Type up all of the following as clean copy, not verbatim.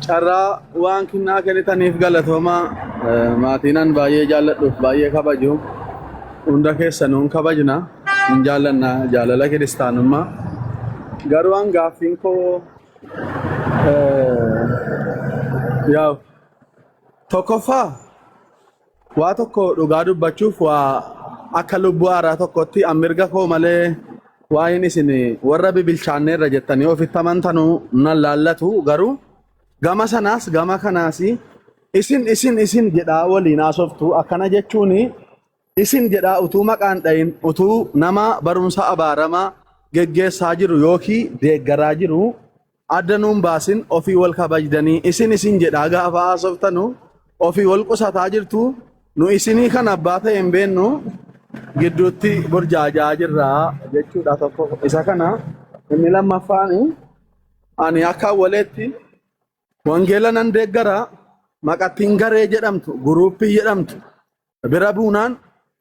Carraa waan kinnaa kennitaniif galatooma maatiinan baay'ee jaalladhuuf baay'ee kabaju hunda keessanuun kabajna hin jaallanna jaalala kiristaanummaa garuu an gaaffiin koo yaa tokkoffaa waa tokko dhugaa dubbachuuf waa akka lubbuu haaraa tokkotti an mirga koo malee waa'een isin warra bibilchaanneerra jettanii ofitti amantanuu nan laallatu garuu gama sanaas gama kanaas isin jedhaa waliin haasoftu akkana jechuun isin jedhaa utuu maqaan dhayin utuu nama barumsa abaaramaa geggeessaa jiru yookiin deeggaraa jiru addanuun baasin ofii wal kabajdanii isin jedhaa gaafa haasoftanu ofii wal qusataa jirtu nu isinii kan abbaa ta'e hin beennu gidduutti burjaajaa jirraa jechuudha tokko isa kana inni lammaffaan ani akka waleetti wangeela nan deeggara maqattiin garee jedhamtu guruuppii jedhamtu bira buunaan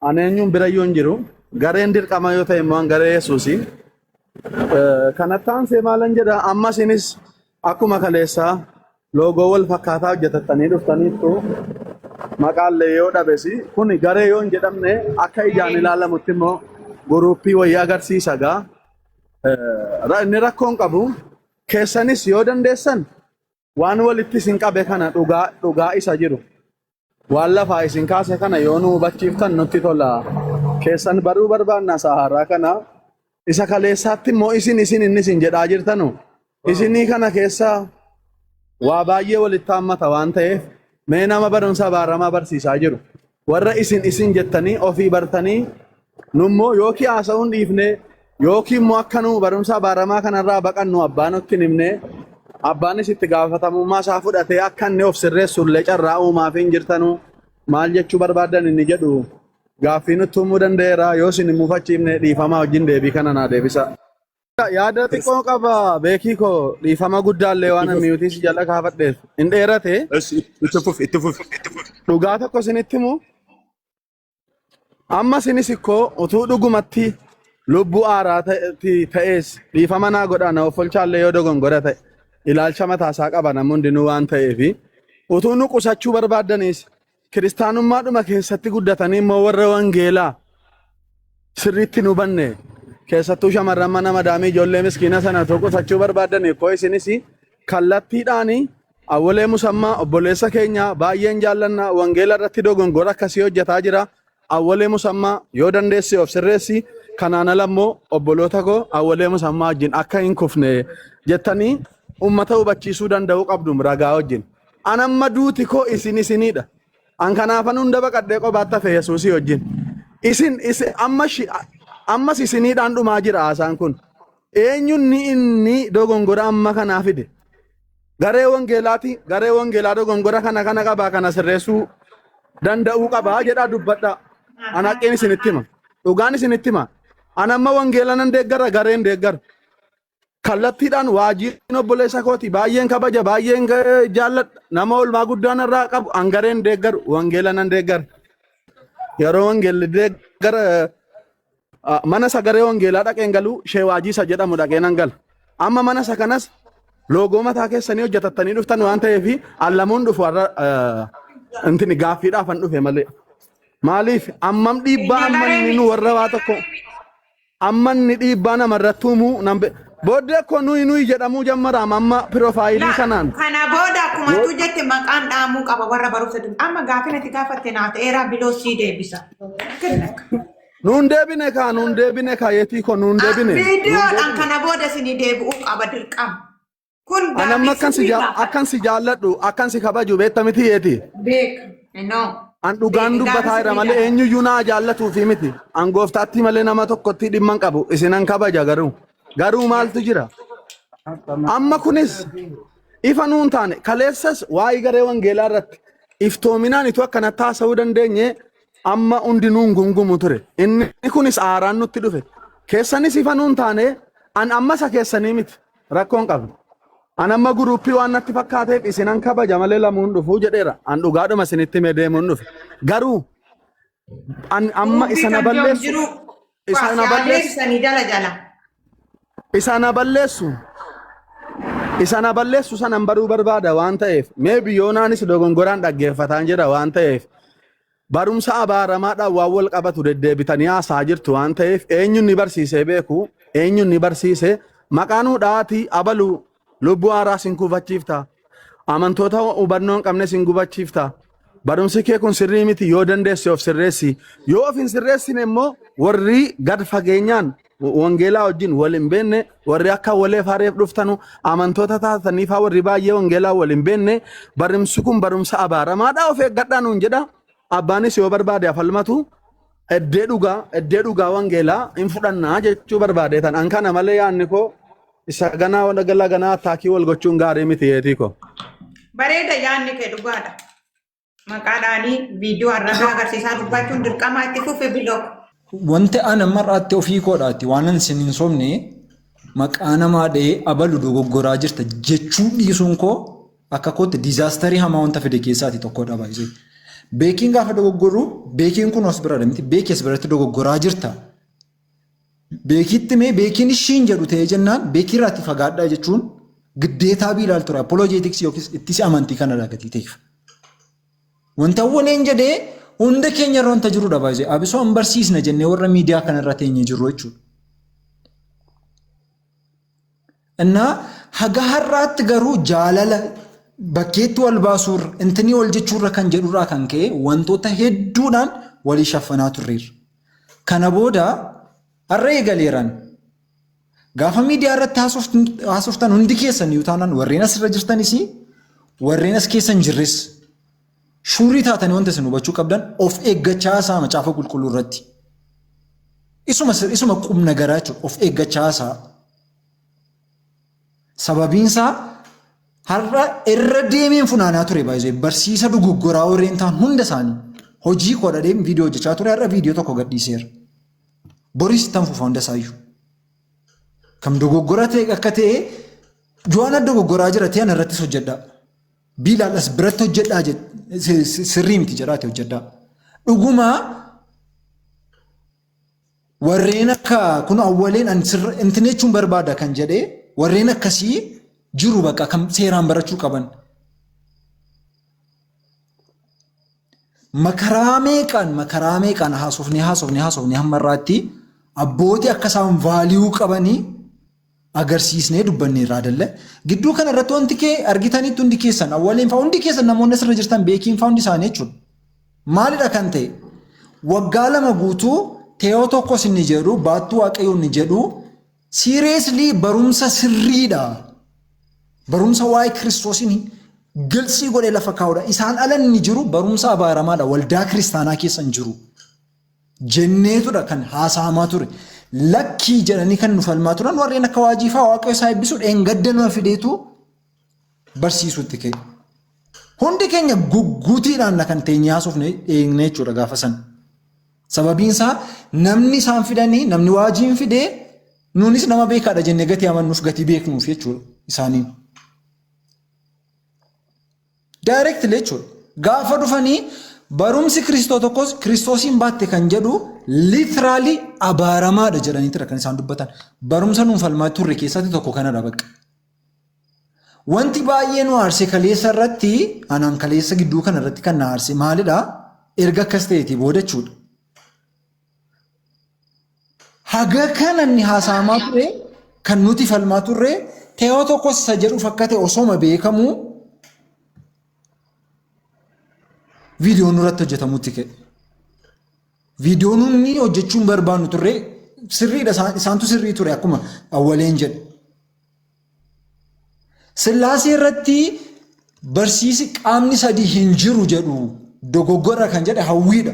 aneenyuun birayyoon jiru gareen dirqama yoo ta'e immoo garee Yesuusii kanattaan see maalan jedha amma isinis akkuma kaleessaa loogoo wal fakkaataa hojjetattanii dhuftaniittu maqaallee yoo dhabesi kun garee yoo hin jedhamne akka ijaan ilaalamutti immoo guruuppii wayii agarsiisa gaa inni rakkoon qabu keessanis yoo dandeessan waan walitti isin qabe kana dhugaa isa jiru waan lafaa isin kaase kana yoo nu hubachiiftan nutti tola keessan baruu barbaanna saharaa kana isa kaleessaatti immoo isin inni isin jedhaa jirtanu isinii kana keessaa waa baay'ee walitti hammata waan ta'eef mee nama barumsa abaaramaa barsiisaa jiru warra isin jettanii ofii bartanii nummoo yookiin haasa'uun dhiifne yookiin immoo akka nu barumsa abaaramaa kanarraa baqannu abbaan nutti himne abbaanis itti gaafatamummaa isaa fudhatee akka inni of sirreessullee carraa uumaaf hin jirtanu maal jechuu barbaadan inni jedhu gaaffii nutti himuu danda'eera yoo isin hin mufachiifne dhiifamaa wajjin deebii kana naa deebisa. Yaada xiqqoo qaba beekii koo dhiifama guddaallee waan miyuutii si jala kaafadheef hin dheerate itti fuf dhugaa tokko isinitti himu amma isinis ikkoo utuu dhugumatti lubbuu haaraa ta'ees dhiifama naa godhana of olchaallee yoo dogongora ta'e ilaalcha mataasaa qaba namni hundinuu waan ta'eef utuu nu qusachuu barbaadanis kiristaanummaadhuma keessatti guddatanii immoo warra wangeelaa sirriitti nu banne keessattuu shamarran mana madaamii ijoollee miskiina sana qusachuu barbaadaniif koo isinis kallattiidhaan awwalee musammaa obboleessa keenya baay'een jaallanna wangeela irratti dogongora akkasii hojjetaa jira awwalee musammaa yoo dandeesse of sirreessi kanaan ala immoo obboloota koo awwalee musammaa wajjin akka hin kufne jettanii ummata hubachiisuu danda'uu qabdu ragaa wajjin anamma duuti koo isinidha an kanaafan hunda baqadhee qobaatti hafe Yesuusii wajjin isin ammas isiniidhaan dhumaa jira haasaan kun eenyuun inni dogongora amma kanaa fide garee wangeelaa dogongora kana qabaa kana sirreessuu danda'uu qabaa jedhaa dubbadha an haqqeen isinitti hima dhugaan isinitti hima an amma wangeela nan deeggara gareen deeggara kallattiidhaan waajiin obboleessa kooti baay'een kabaja baay'een jaalladha nama olmaa guddaan irraa qabu an gareen deeggaru wangeela nan deeggara yeroo wangeelli deeggara mana sagaree wangeelaa dhaqeen galuu sheewaajii isa jedhamu dhaqeen nan gala amma mana isa kanas loogoo mataa keessanii hojjetattanii dhuftan waan ta'eef allamuun dhufu warra intini gaaffiidhaafan dhufe malee maaliif ammam dhiibbaa ammanni nu warra waa tokko ammanni dhiibbaa namarratti uumuu booddee akkoo nuyi jedhamuu jammara amma piroofaayilii kanaan. Kana booda akkuma tu jette maqaan dhaamuu qaba warra barumsa amma gaaffiin ati gaafatte naa ta'eera biloo sii deebisa. Nuun deebine yetii ko nuun deebine. Viidiyoodhaan kana booda sini deebi'uu qaba dirqama. Kun anamma akkan si jaalladhu akkan si kabaju beekta miti yeeti. Beeka an dhugaan dubbataa jira malee eenyuyyuu naa jaallatuufi miti an gooftaatti malee nama tokkotti dhimman qabu isinan kabaja garuu maaltu jira amma kunis ifa nuun taane kaleessas waa'ee garee wangeelaa irratti iftoominaan itu akkanatti haasa'uu dandeenye amma hundi nuun gungumu ture inni kunis aaraan nutti dhufe keessanis ifa nuun taane an amma isa keessanii miti rakkoon qabu an amma guruuppii waan natti fakkaateef isinan kabaja malee lamuun dhufuu jedheera an dhugaadhuma isinitti mee deemuun dhufe garuu an amma isa na balleessu Isana balleessu sanan baruu barbaada waan ta'eef maybe yoonaanis dogongoraan dhaggeeffataan jira waan ta'eef barumsa abaaramaadhaan waan wal qabatu deddeebitanii haasaa jirtu waan ta'eef eenyuun ni barsiisee beeku eenyuun ni barsiise maqaanuu dhaatii abalu lubbuu haaraa sin kufachiifta amantoota hubannoon qabne sin gubachiifta barumsi kee kun sirrii miti yoo dandeesse of sirreessi yoo of hin sirreessine immoo warri gad fageenyaan wangeelaa wajjin wal hin beenne warri akka waleef hareef dhuftanu amantoota taataniifaa warri baay'ee wangeelaa wal hin beenne barumsi kun barumsa abaaramaadhaa of eeggadhaa nuun jedha abbaanis yoo barbaade afalmatu eddee dhugaa wangeelaa hin fudhannaa jechuu barbaadeetan an kana malee yaanni koo isa ganaa wadagala ganaa attaakii wal gochuun gaarii miti yeetii ko. Bareeda yaanni kee dhugaadha. Maqaadhaanii viidiyoo arragaa agarsiisaa dubbachuun dirqama itti fufe biloo. Wanti ana mar'aatti ofii koodhaatti waan an isin hin somne maqaa namaa dha'ee abalu dogoggoraa jirta jechuu dhiisuun koo akka kootti diizaastarii hamaa wanta fide keessaati tokkodha baay'ee. Beekiin gaafa dogoggorru beekiin kun os bira miti beekis biratti dogoggoraa jirta. Beekitti mee beekiin ishiin jedhu ta'ee jennaan beekii irraatti fagaadhaa jechuun giddeetaa biilaal ture apoloojeetiksii yookiis ittis amantii kanadha gatii ta'eef. Wanta waleen jedhee hunda keenya irra wanta jirudha baay'ee abisoo hin barsiisna jennee warra miidiyaa kanarra teenyee jirru jechuudha. Innaa haga har'aatti garuu jaalala bakkeetti wal baasuurra intini wal jechuurra kan jedhurraa kan ka'e wantoota hedduudhaan walii shaffanaa turreerra. Kana booda har'a eegaleeran gaafa miidiyaa irratti haasoftan hundi keessan yoo taanaan warreen asirra jirtanis warreen as keessan jirres shuurii taatanii wanta isin hubachuu qabdan of eeggachaa isaa macaafa qulqulluu irratti. Isuma qubna garaa jechuudha of eeggachaa isaa. Sababiinsaa har'a irra deemeen funaanaa ture baay'ee barsiisa dogoggoraa warreen ta'an hunda isaanii hojii kodhadhee viidiyoo hojjechaa ture har'a viidiyoo tokko gadhiiseera. Boris tan fufa hunda isaayyuu. Kam dogoggoraa ta'e akka ta'e jo'aan dogoggoraa jira ta'an irrattis hojjedhaa. Biilaalas biratti hojjedhaa sirrii miti jedhaate hojjedhaa. Dhugumaa warreen akka kun awwaleen intini jechuun barbaada kan jedhee warreen akkasii jiru bakka kam seeraan barachuu qaban. Makaraa meeqaan haasofnee hamma irraatti abbootii akka isaan vaaliyuu qabanii agarsiisnee dubbanne irraa dalle. Gidduu kana irratti wanti kee argitanitti hundi keessan awwaleen fa'aa hundi keessan namoonni asirra jirtan beekiin fa'aa hundi isaanii jechuudha. Maalidha kan ta'e waggaa 2 guutuu teeyoo tokkos inni jedhu baattuu waaqayyoo inni jedhu seriously barumsa sirriidha. Barumsa waa'ee Kiristoosiin gilsii godhee lafa kaa'udha. Isaan ala inni jiru barumsa abaaramaadha. Waldaa kiristaanaa keessan jiru. Jenneetudha kan haasa'amaa ture. Lakkii jedhanii kan nu falmaa turan warreen akka waajiifaa waaqayyo isaa eebbisuu dheengadda nama fideetu barsiisutti ka'e. Hundi keenya guutuudhaan kan teenyee haasofne eegne jechuudha gaafa sana. Sababiin isaa namni isaan fidanii namni waajiin fidee nuunis nama beekaadha jennee gatii amannuuf gatii beeknuuf jechuudha isaaniin. Directly jechuudha. Gaafa dhufanii barumsi Kiristoo tokkos Kiristoosiin baatte kan jedhu literally abaaramaadha jedhaniitira kan isaan dubbatan. Barumsa nuun falmaa turre keessatti tokko kanadha bakka. Wanti baay'ee nu aarse kaleessa irratti anaan kaleessa gidduu kana irratti kan na aarse maalidha? Erga akkas ta'eetii booda jechuudha. Haga kana inni haasa'amaa ture kan nuti falmaa turre teeyoo tokkos isa jedhuuf akka ta'e osooma beekamuu viidiyoon irratti hojjetamutti ka'e. Viidiyoon inni hojjechuun barbaannu turre sirriidha isaantu sirrii ture akkuma awwaleen jedhe. Sillaasee irratti barsiisi qaamni 3 hin jiru jedhu dogoggora kan jedhe hawwiidha.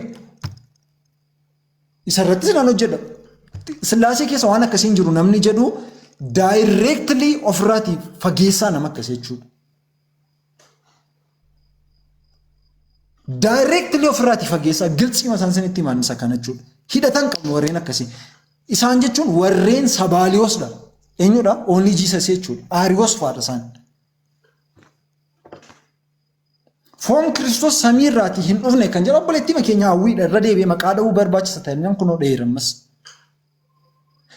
Isa irratti silaan hojjedha. Sillaasee keessa waan akkasiin jiru namni jedhu directly ofirraatii fageessaa nama akkasii jechuudha. Directly ofirraatii fageessaa gilxiima isaan sanitti himan isa kana jechuudha. Hidhatan qabnu warreen akkasii. Isaan jechuun warreen sabaaliyoosdha. Eenyudha? Only Jesus jechuudha. Aariyoos fa'aadha isaan. Foon Kiristoos samii irraatii hin dhufne kan jedhu obboleettii keenya hawwiidha irra deebi'ee maqaa dha'uu barbaachisa ta'e kunoo dheerammas.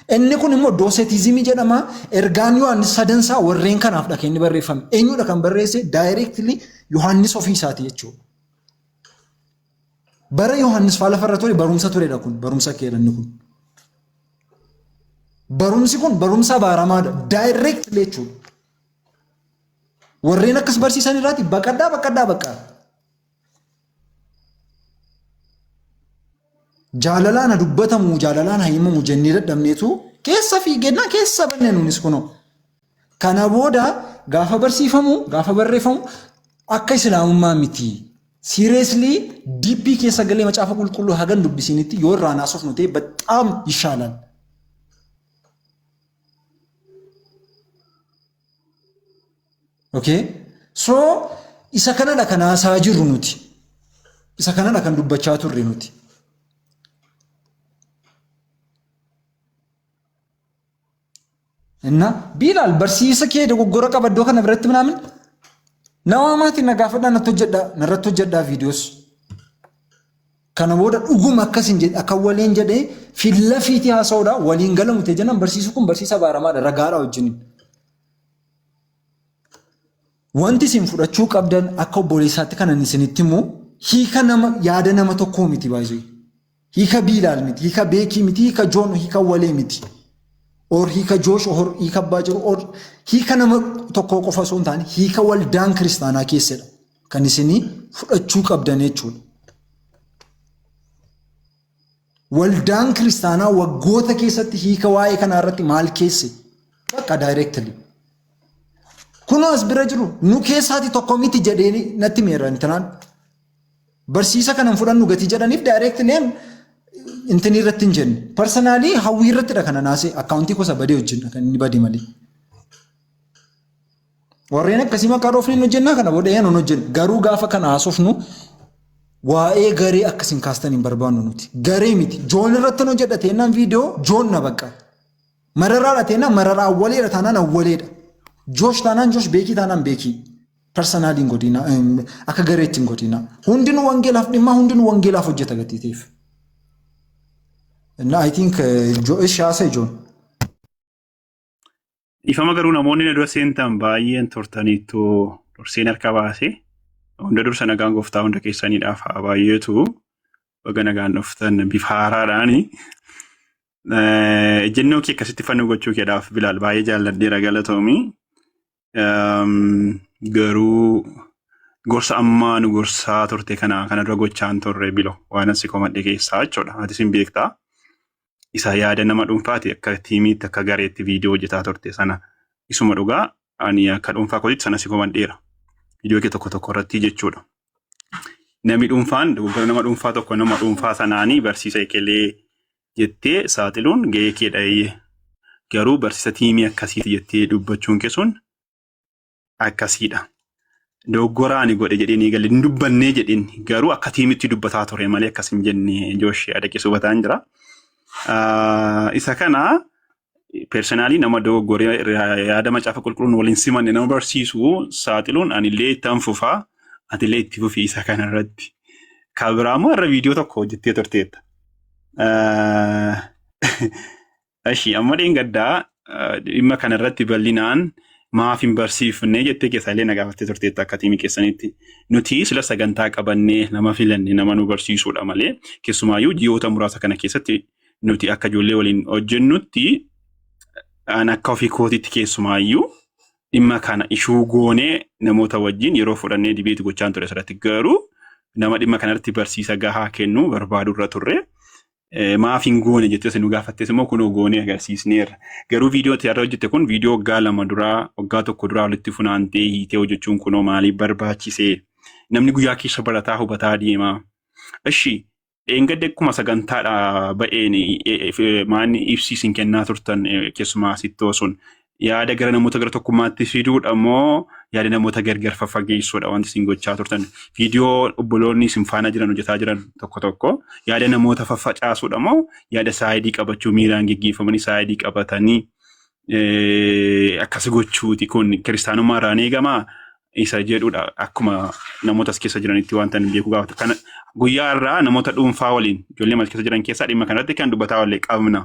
Inni kun immoo doosetizimii jedhama. Ergaan Yohaannis sadansaa warreen kanaafdha kan inni barreeffame. Eenyudha kan barreesse? Directly Yohaannis ofii isaati jechuudha. Bara Yohaannis faa lafarra ture barumsa turedha kun. Barumsa keedhanni kun. Barumsi kun barumsa baaramaadha. Directly jechuudha. Warreen akkas barsiisan irraati baqadhaa. Jaalalaan haa dubbatamu, jaalalaan haa himamu jennee dadhabneetu keessa fiigennaa keessa bannee nunis kunoo. Kana booda gaafa barsiifamu, gaafa barreeffamu akka islaamummaa miti. Seriously diippii keessa galee macaafa qulqulluu hagan dubbisinitti yoo irraa naasofnu ta'e bexaam yishaalan. Okay? So isa kanadha kan haasaa jirru nuti. Isa kanadha kan dubbachaa turre nuti. Inna Bilaal barsiisa kee dogoggora qaba iddoo kana biratti ምናምን nawaamaati na gaafadhaa narratti hojjedhaa viidiyoos. Kana booda dhuguma akkasin jedhe akka waliin jedhee filla fiitii haasa'uudha waliin galamu ta'e jennaan barsiisu kun barsiisa baaramaadha ragaadhaa wajjiniin. Wanti isin fudhachuu qabdan akka obboleessaatti kanan isinitti immoo hiika nama yaada nama tokkoo miti baay'ee. Hiika Bilaal miti, hiika Beekii miti, hiika Joon, hiika Walee miti. Or hiika Joosh, or hiika Baajiru, or hiika nama tokkoo qofa osoo hin taane hiika waldaan kiristaanaa keessadha. Kan isinii fudhachuu qabdan jechuudha. Waldaan kiristaanaa waggoota keessatti hiika waa'ee kanaa irratti maal keesse? Bakka directly. Kunoo as bira jiru nu keessaati tokko miti jedhee natti meera intinaan. Barsiisa kanan fudhannu gatii jedhaniif directly intini irratti hin jenne. Personally hawwii irrattidha kana naasee akkaawuntii gosa badee hojjenna kan inni badee malee. Warreen akkasii maqaa dhoofneen hojjennaa kana booda een hojjenna. Garuu gaafa kana haasofnu waa'ee garee akkasiin kaastan hin barbaannu nuti. Garee miti. Joon irratti hojjedha teennaan viidiyoo Joon na bakka. Mararaadha teennaan mararaa awwaleedha taanaan awwaleedha. Joosh taanaan Joosh, Beekii taanaan Beekii. Personally hin godina akka gareetti hin godina. Hundinuu wangeelaaf dhimma hundinuu wangeelaaf hojjeta gatiitiif. I think Shaasee Joon. Ifama garuu namoonni na dura seentan baay'een turtaniitu durseen harka baase. Hunda dursa nagaan gooftaa hunda keessaniidhaaf haa baay'eetu baga nagaan dhuftan bifa haaraadhaani. Ejjennoo kee akkasitti fannoo gochuu keedhaaf Bilaal baay'ee jaalladheera galatoomi. Garuu gorsa ammaa nu gorsaa turte kana dura gochaan turre bilo waan asi komadhe keessaa jechuudha. Ati sin beektaa. Isa yaada nama dhuunfaati akka tiimiitti akka gareetti viidiyoo hojjetaa turte sana isuma dhugaa ani akka dhuunfaa kootitti sana si komadheera. Viidiyoo kee tokko irratti jechuudha. Namni dhuunfaan dogoggora nama dhuunfaa tokko nama dhuunfaa sanaanii barsiisa ekelee jettee saaxiluun gahee keedha. Garuu barsiisa tiimii akkasiiti jettee dubbachuun keessuun akkasiidha. Dogoggora ani godhe jedheen eegalee hin dubbannee jedheen garuu akka tiimitti dubbataa ture malee akkas hin jenne Joosh adaqee hubataan jira. Isa kana personally nama dogoggoree yaada macaafa qulqulluun waliin simanne nama barsiisu saaxiluun anillee itti fufaa atillee itti fufii isa kana irratti. Kabiraamoo irra viidiyoo tokko hojjettee turteetta. Ashii amma dheengaddaa dhimma kana irratti bal'inaan maaf hin barsiifne jettee keessaallee na gaafattee turteetta akka tiimii keessanitti. Nuti sila sagantaa qabannee nama filanne nama nu barsiisuudha malee keessumaayyuu ji'oota muraasa kana keessatti nuti akka ijoollee waliin hojjennutti an akka ofii kootitti keessumaayyuu dhimma kana ishuu goonee namoota wajjin yeroo fudhannee dibeeti gochaan ture asirratti garuu nama dhimma kanarratti barsiisa gahaa kennu barbaadurra turre maaf hin goone jettee isin nu gaafattes immoo kunoo goonee agarsiisneerra. Garuu viidiyoo irra hojjette kun viidiyoo waggaa 2 duraa waggaa 1 duraa walitti funaantee hiitee hojjechuun kunoo maaliif barbaachisee namni guyyaa keessa barataa hubataa deema. Ashii Engadde akkuma sagantaadha ba'een maanni ibsiisin kennaa turtan keessumaa sittoo sun yaada gara namoota gara tokkummaatti fiduudha moo yaada namoota gargar faffageessuudha wanti isin gochaa turtan viidiyoo obboloonni isin faana jiran hojjetaa jiran tokko yaada namoota faffacaasuudha moo yaada saayidii qabachuu miiraan geggeeffamanii saayidii qabatanii akkas gochuuti kun kiristaanummaa irraan eegamaa isa jedhuudha akkuma namoota as keessa jiranitti wanta hin beeku gaafata kana guyyaa irraa namoota dhuunfaa waliin ijoollee mas keessa jiran keessaa dhimma kanarratti kan dubbataa wallee qabna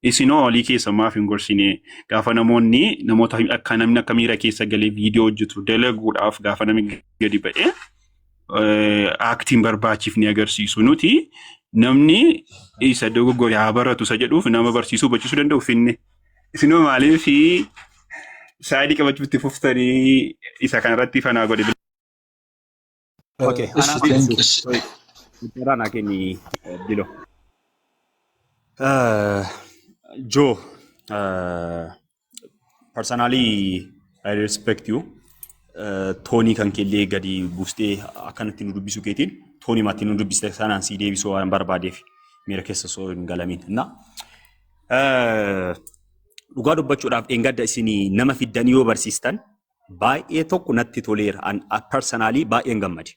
isinoo olii keessa maaf hin gorsine gaafa namoonni namoota akka namni akka miira keessa galee viidiyoo hojjetu dalaguudhaaf gaafa namni gadi ba'ee aaktiin barbaachifni agarsiisu nuti namni isa dogoggore haa baratu isa jedhuuf nama barsiisuu hubachiisuu danda'u finne isinoo maaliif saayidii qabachuutti fuftanii isa kanarratti fanaa godhe. Okay, Ana kenni Dilo. Joe, personally, I respect you. Tony kan kellee gadi buustee akkanatti nu dubbisu keetiin Tony matti nu dubbiste sanaan si deebisuu waan barbaadeef miira keessa soo hin galamin. Dhugaa dubbachuudhaaf dheengadda isinii nama fiddanii yoo barsiistan baay'ee tokko natti toleera. Personally baay'een gammade.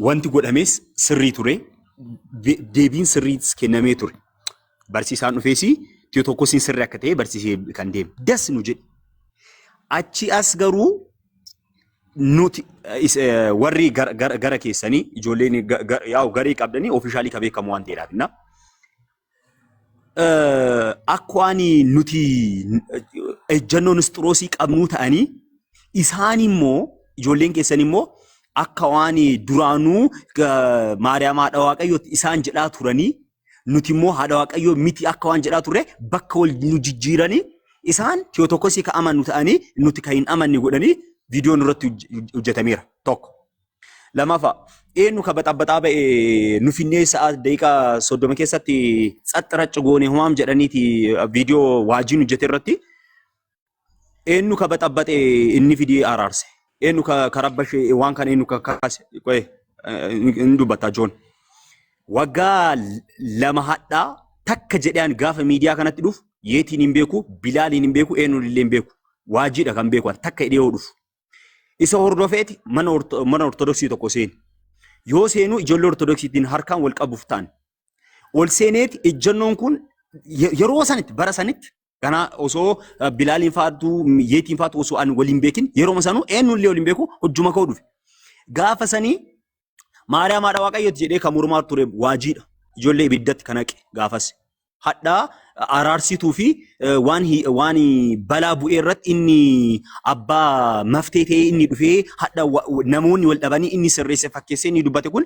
Wanti godhames sirrii ture. Deebiin sirriis kennamee ture. Barsiisaan dhufeesi tiyo tokko siin sirrii akka ta'e barsiisee kan deeme. Das nu jedhe. Achi as garuu nuti warri gara keessanii ijoolleen garee qabdanii ofiishaalii ka beekamu waan ta'eedhaaf. Akka waan nuti ejjannoon isxiroosii qabnuu ta'anii isaan immoo ijoolleen keessan immoo akka waan duraanuu Maariyaam haadha Waaqayyootti isaan jedhaa turanii nuti immoo haadha Waaqayyoo miti akka waan jedhaa turre bakka wal nu jijjiiranii isaan tiyo tokkos ka amannu ta'anii nuti ka hin amanne godhanii viidiyoon irratti hojjetameera tokko. Lammaffaa eenyu ka baxabbaxaa ba'e nu finnee sa'a daqiiqaa 30 keessatti xaxxiracci goone homaam jedhaniiti viidiyoo waajiin hojjete irratti eenyu ka baxabbaxe inni fidee araarse. Eenyu ka rabbashe waan kana eenyu ka kaase qoe hin dubbata Joon. Waggaa lama hadhaa takka jedhaan gaafa miidiyaa kanatti dhufu yeetiin hin beeku, Bilaaliin hin beeku, eenyu illee hin beeku. Waajiidha kan beeku takka hidhee dhufu. Isa hordofeeti mana ortodoksii tokko seeni. Yoo seenu ijoollee ortodoksiitiin harkaan wal qabuuf ta'an. Ol seeneeti ejjannoon kun yeroo sanitti bara sanitti kana osoo Bilaaliin faatu yeetiin faatu osoo an waliin beekin yeroo sanuu eenyu illee waliin beeku hojjuma ka'u dhufe. Gaafa sanii Maariyaam haadha Waaqayyooti jedhee kan mormaa ture waajiidha. Ijoollee ibiddatti kan haqe gaafas. Hadhaa araarsituu fi waan balaa bu'ee irratti inni abbaa maftee ta'ee inni dhufee hadhaa namoonni wal dhabanii inni sirreesse fakkeessee inni dubbate kun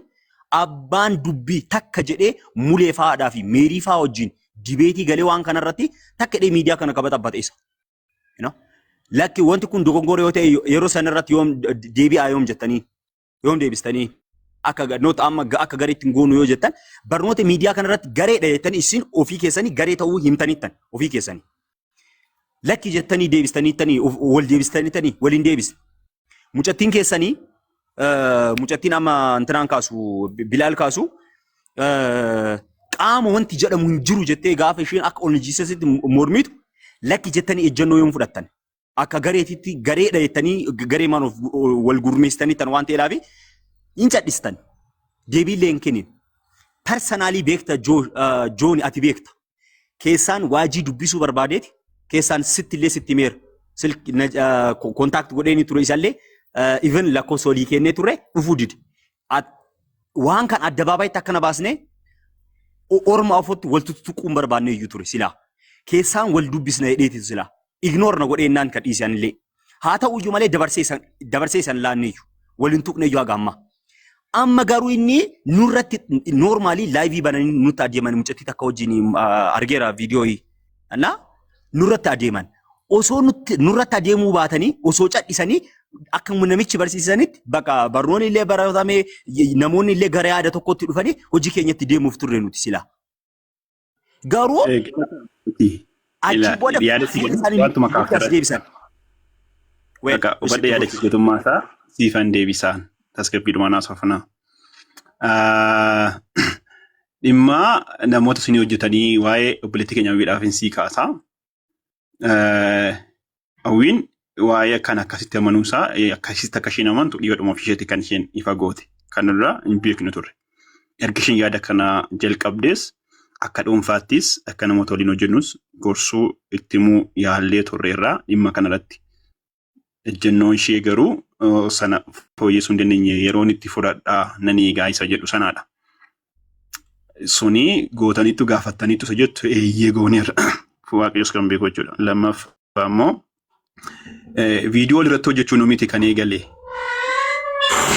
abbaan dubbii takka jedhee mulee fa'aadhaa fi meerii fa'aa wajjin dibeetii galee waan kanarratti takka dhee miidiyaa kana qabatabate isa. Lakki wanti kun dogongora yoo ta'e yeroo sanarratti yoom deebi'aa yoom jettanii yoom deebistanii akka noota amma akka garee ittiin goonu yoo jettan barnoota miidiyaa kanarratti gareedha jettanii isin ofii keessanii garee ta'uu himtanittan ofii keessanii. Lakki jettanii deebistaniittanii wal deebistaniittanii waliin deebisne. Mucattiin keessanii mucattiin amma intinaan kaasu Bilaal kaasu qaama wanti jedhamu hin jiru jettee gaafa isheen akka ol jiisasitti mormitu lakki jettanii ejjannoo yoom fudhattan. Akka gareetitti gareedha jettanii garee maan wal gurmeessitaniittan waan ta'eedhaaf hin cadhistan. Deebiillee hin kennin. Personaalii beekta Joon ati beekta. Keessaan waajii dubbisuu barbaadeeti. Keessaan sittillee sitti meera. Kontaakti godheeni ture isallee even lakkoofsa olii kennee ture dhufuu dide. Waan kan addabaabayitti akkana baasnee orma ofitti wal tuttuquun barbaannee iyyuu ture silaa. Keessaan wal dubbisna hedheetitu silaa. Ignoor na godheennaan kan dhiisan illee. Haa ta'u iyyuu malee dabarsee san laannee iyyuu. Waliin tuqne iyyuu haga ammaa. Amma garuu inni nurratti normaalii laayivii bananii nutti adeeman mucattii takka wajjin argeera viidiyoo. Nurratti adeeman. Osoo nurratti adeemuu baatanii osoo cadhisanii akka namichi barsiisanitti bakka barnoonni illee baratamee namoonni illee gara yaada tokkotti dhufanii hojii keenyatti deemuuf turre nuti silaa. Garuu achi booda isaanii deebisan. Hubadde yaada keessummaa isaa siifan deebisaan tasgabbiidhumaan haasofnaa. Dhimma namoota isin hojjetanii waa'ee obboleettii keenya hawwiidhaaf hin sii kaasaa. Hawwiin waa'ee akkan akkasitti amanuusaa akkasitti akka isheen amantu dhiyoodhuma ofiisheetti kan isheen ifa goote kan irraa hin beeknu turre. Erga isheen yaada kana jalqabdees akka dhuunfaattis akka namoota waliin hojjennus gorsuu itti himuu yaallee turre irraa dhimma kanarratti. Ejjennoon ishee garuu sana fooyyessuu hin dandeenye yeroon itti fudhadhaa nan eegaa isa jedhu sanaadha. suni gootaniitu gaafattaniitu isa jettu eeyyee gooneerra. Waaqayyos kan beeku jechuudha. Lammaffaa immoo viidiyoo irratti hojjechuun miti kan eegale.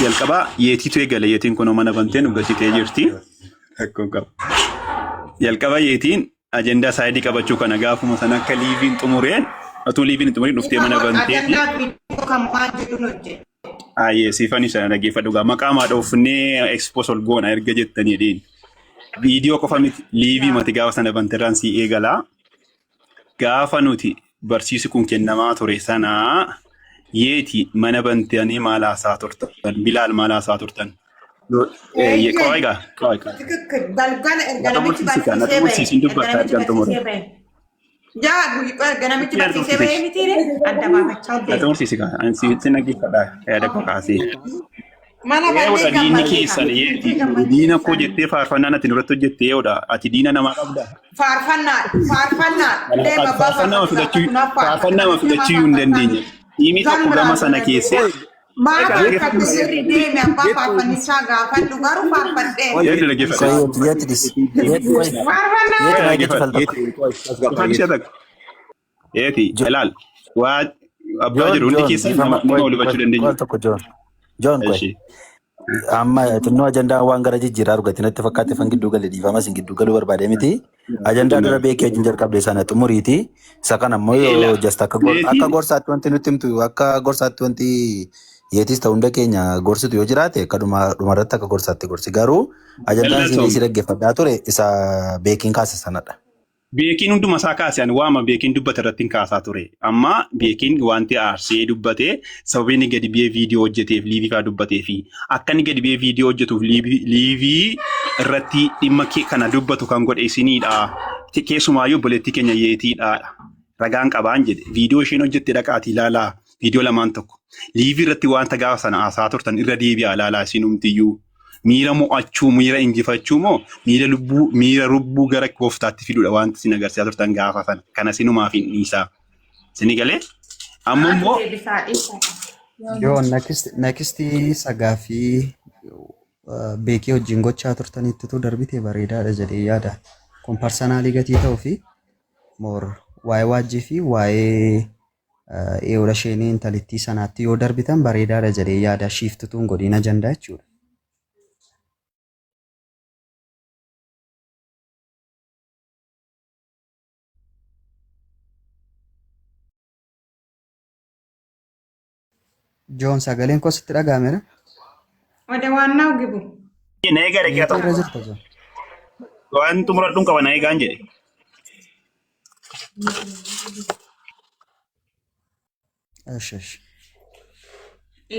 Jalqabaa yeetiitu eegale. Yeetiin kun mana bantee dhugaatii ta'ee jirti. Jalqaba yeetiin ajendaa saayidii qabachuu kana gaafuma sana akka liiviin xumureen atuu liiviin xumureen dhuftee mana bantee. Ayyee siifan isa dhaggeeffadhu gaa maqaa maadha uffannee expos ol goona erga jettanii dhiin. Viidiyoo qofa miti liivii mati gaafa sana banteerraan si eegalaa. Gaafa nuti barsiisi kun kennamaa ture sanaa yeeti mana bantanii maal haasaa turtan? Bilaal maal haasaa turtan? Qo'eegaa. Galgala erga namichi barsiisee bahee. Jaa erga namichi barsiisee bahee mitiire adda baafachaa deema. Atumursiisi kaa si naggeeffadhaa yaada koo kaasee. Mana baay'ee diinni keessan diina koo jettee faarfannaa ati nurratti hojjettee yoodha ati diina namaa qabdaa. Faarfannaa fudhachuu hin dandeenye. Dhiimi tokko gama sana keessee. Maatii akka sirrii deeme abbaa faarfannichaa gaafadhu garuu faarfadhee. Yaadni dhaggeeffadhaa. Eeti ilaal waa abbaa jiru hundi keessan nama olifachuu dandeenya. John Kwai. Amma xinnoo ajandaan waan gara jijjiiraa argate natti fakkaate fan gidduu galee dhiifamas hin gidduu galuu barbaade miti. Ajandaa dura beekee wajjin jalqabdee sana xumuriiti. Isa kana immoo yoo just akka gorsaatti wanti nutti himtu akka gorsaatti wanti yeetis ta'uu hunda keenya gorsitu yoo jiraate akka dhumarratti akka gorsaatti gorsi garuu ajandaan si dhaggeeffadhaa ture isa beekiin kaase sanadha. Beekiin hunduma isaa kaase ani waama beekiin dubbate irratti kaasaa ture. Amma beekiin wanti aarsee dubbate sababii inni gadi biyee viidiyoo hojjeteef liivii fa'aa dubbatee fi akka inni gadi biyee viidiyoo hojjetuuf liivii irratti dhimma kana dubbatu kan godhe isinidha. Keessumaayyuu obboleettii keenya yeetiidha. Ragaan qabaan jedhe viidiyoo isheen hojjette dhaqaati ilaalaa viidiyoo lamaan tokko. Liivii irratti wanta gaafa sana haasaa turtan irra deebi'aa ilaalaa isin humtiyyuu. Miira mo'achuu, miira injifachuu moo miira lubbuu gara gooftaatti fiduudha wanti isin agarsiisaa turtan gaafa sana. Kana sinumaaf hin dhiisaa. Isin galee? Amma immoo. Yoo nakistii sagaa fi beekii wajjin gochaa turtanittitu darbitee bareedaadha jedhee yaada. Kun parsanaalii gatii ta'uu fi waa'ee waajjii fi waa'ee eewla isheenii intalittii sanaatti yoo darbitan bareedaadha jedhee yaada. Shiiftituun godina ajandaa jechuudha. John sagaleen koo sitti dhaga'ameera? Wada waannaa gibu. Na egaa dhagee ta'u. Irra jirta John. Waan xumuradhuun qaba na eegaan jedhe.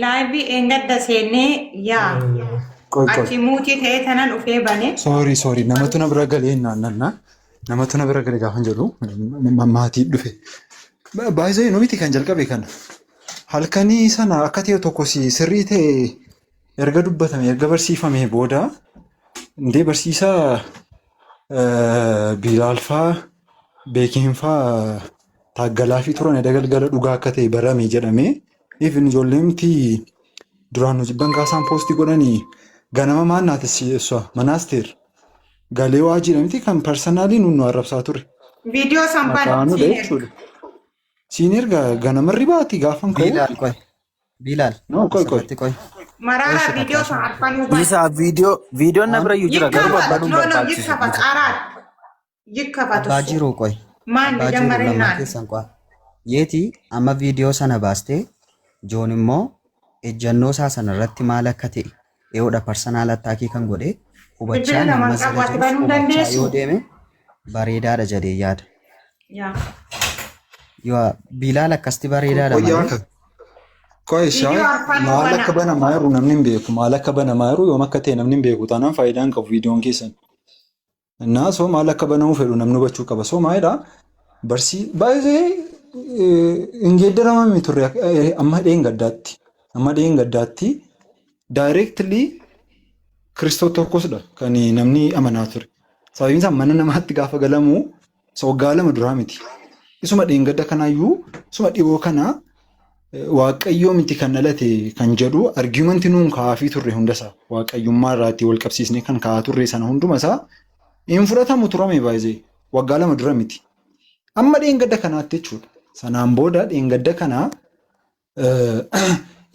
Laayivii eengadda seenee yaa. Achi muutii ta'ee tanan dhufee bane. Sorry namatu na bira galee naannannaa. Namatu na bira galee gaafan jedhu maatii dhufe. Baay'ee miti kan jalqabe kana. Halkanii sana akka ta'e tokko sirrii ta'e erga dubbatame erga barsiifame booda indee barsiisaa Bilaalfaa Beekiinfaa taaggalaa fi turan galgala dhugaa akka ta'e barame jedhame even ijoolleemti duraan hojii bankaasaan poostii godhanii ganama maannaatis manaasteer galee waa jedhamti kan parsanaalii nu arrabsaa ture. Viidiyoo sanbaan Siin erga ganamarri baati gaafan ka'u. Bilaal. Qoy. Maraara viidiyoo san arfan hubatu. Isa viidiyoon na bira jiru garuu barbaaduu barbaachisu. Jikkafatu. Abbaa jiruu qoy. Maanni jammarennaan. Yeeti amma viidiyoo sana baastee Joon immoo ejjannoo isaa sana irratti maal akka ta'e eeyoodha parsanal attaakii kan godhe hubachaa nama hubachaa yoo deeme bareedaadha jedhee yaada. Yoo Bilaal akkasti bareedaadha malee. Maal akka banamaa jiru namni hin beeku. Maal akka banamaa jiru yoom akka ta'e namni hin beeku. Taanaan faayidaan qabu viidiyoon keessan. Innaa soo maal akka banamuu fedhu namni hubachuu qaba. Soo maalidhaa baay'ee hin geeddaramame turre amma dheengaddaatti. Amma dheengaddaatti daayireektilii Kiristoos tokkosdha kan namni amanaa ture. Sababiin isaa mana namaatti gaafa galamuu waggaa lama duraa miti. Isuma dheengadda kanaayyuu isuma dhiboo kanaa Waaqayyoo miti kan dhalate kan jedhu argumentii nuun kaa'aa turre hundasaa waaqayyummaa irraatti wal qabsiisnee kan kaa'aa turre sana hundumasaa Hin fudhatamu turame baay'ee waggaa 2 dura miti. Amma dheengadda kanaatti jechuudha. Sanaan booda dheengadda kanaa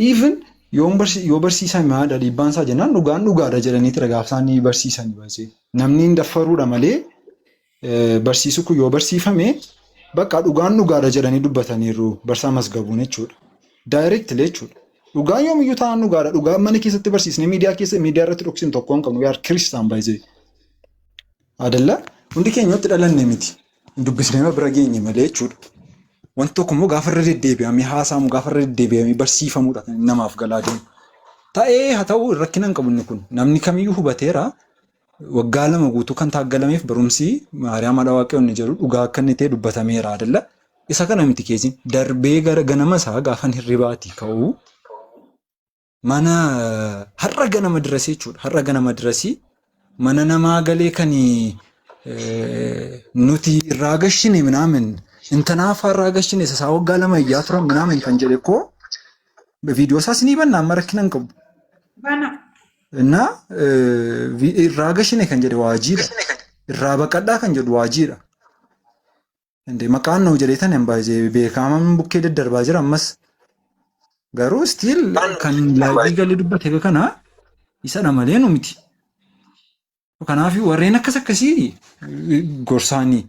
even yoo barsiisan maadha dhiibbaan isaa jennaan dhugaan dhugaadha jedhaniiti gaafsaan ni barsiisan baay'ee. Namni hin daffaruudha malee barsiisu kun yoo barsiifame bakka dhugaan dhugaadha jedhanii dubbataniiru barsaa masgabuun jechuudha. Daayireektilee jechuudha. Dhugaan yoomiyyuu ta'an dhugaadha. Dhugaan mana keessatti barsiisnee miidiyaa irratti dhoksin tokko hin qabnu. Yaar kiristaan baay'ee. Adalla hundi keenyatti dhalanne miti. Dubbisnee bira geenye malee jechuudha. Wanti tokko immoo gaafa irra deddeebi'amee haasa'amu gaafa irra deddeebi'amee barsiifamuudha kan namaaf galaa deemu. Ta'ee haa ta'u rakkina hin qabu inni kun. Namni kamiyyuu hubateera. Waggaa 2 guutuu kan taaggalameef barumsi Maariyaam Haadha Waaqayyoon jedhu dhugaa akka inni ta'e dubbatameera adalla. Isa kana miti keessiin darbee gara ganama isaa gaafa hirribaatii ka'uu mana har'a ganama dirasii jechuudha. Har'a ganama dirasii mana namaa galee kan nuti irraa gashine minaamin intanaaf irraa gashine isaa waggaa 2 iyyaa turan minaamin kan jedhe koo viidiyoo isaas ni banna amma rakkina hin qabu. እና irraa gashine kan jedhe waajiidha. Irraa baqadhaa kan jedhu waajiidha. Inde maqaan nuu jedheetan hin baay'ee beekaman bukkee daddarbaa jira ammas garuu stiil kan laayivii galee dubbate kana isa malee nu miti. Kanaaf warreen akkasii gorsaanii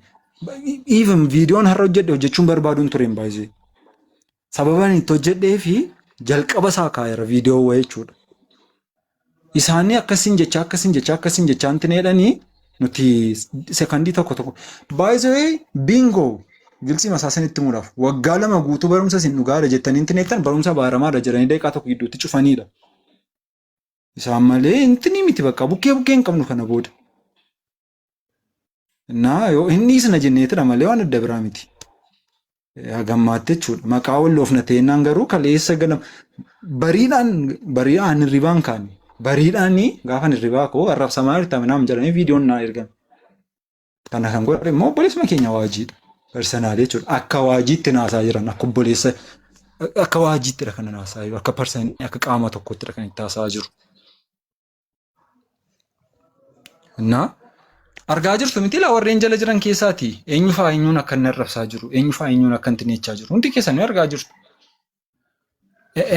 even viidiyoon har'a hojjechuun barbaaduun ture hin baay'ee. Sababaan itti hojjedhee fi jalqaba isaa kaayera viidiyoo wayii jechuudha. Isaanii akkasiin jechaa antineedhanii nuti sekandii tokko. Baay'ee bingo gilsii masaasanitti muudhaaf waggaa 2 guutuu barumsa isin dhugaadha jettanii intineettan barumsa baaramaadha jedhanii daqiiqaa tokko gidduutti cufanidha. Isaan malee intini miti bakka bukkee hin qabnu kana booda. Yoo inni isna jenneetidha malee waan adda biraa miti. Hagammaatti jechuudha. Maqaa walloofna ta'ennaan garuu kaleessa ganama bariidhaan hirribaan kaane. Bariidhaanii gaafa hirribaa koo arrabsamaa jirta minaan jedhanii viidiyoon naa ergan. Kana kan godhe immoo obboleessuma keenya waajiidha. Parsanaalii jechuudha. Akka waajiitti naasaa jiran akka obboleessa akka waajiittidha kan naasaa jiru. Akka parsanii akka qaama tokkottidha kan itti haasaa jiru. Innaa argaa jirtu miti laa warreen jala jiran keessaati eenyufaa eenyuun akka inni arrabsaa jiru eenyufaa eenyuun akka inni neechaa jiru hundi keessanii argaa jirtu.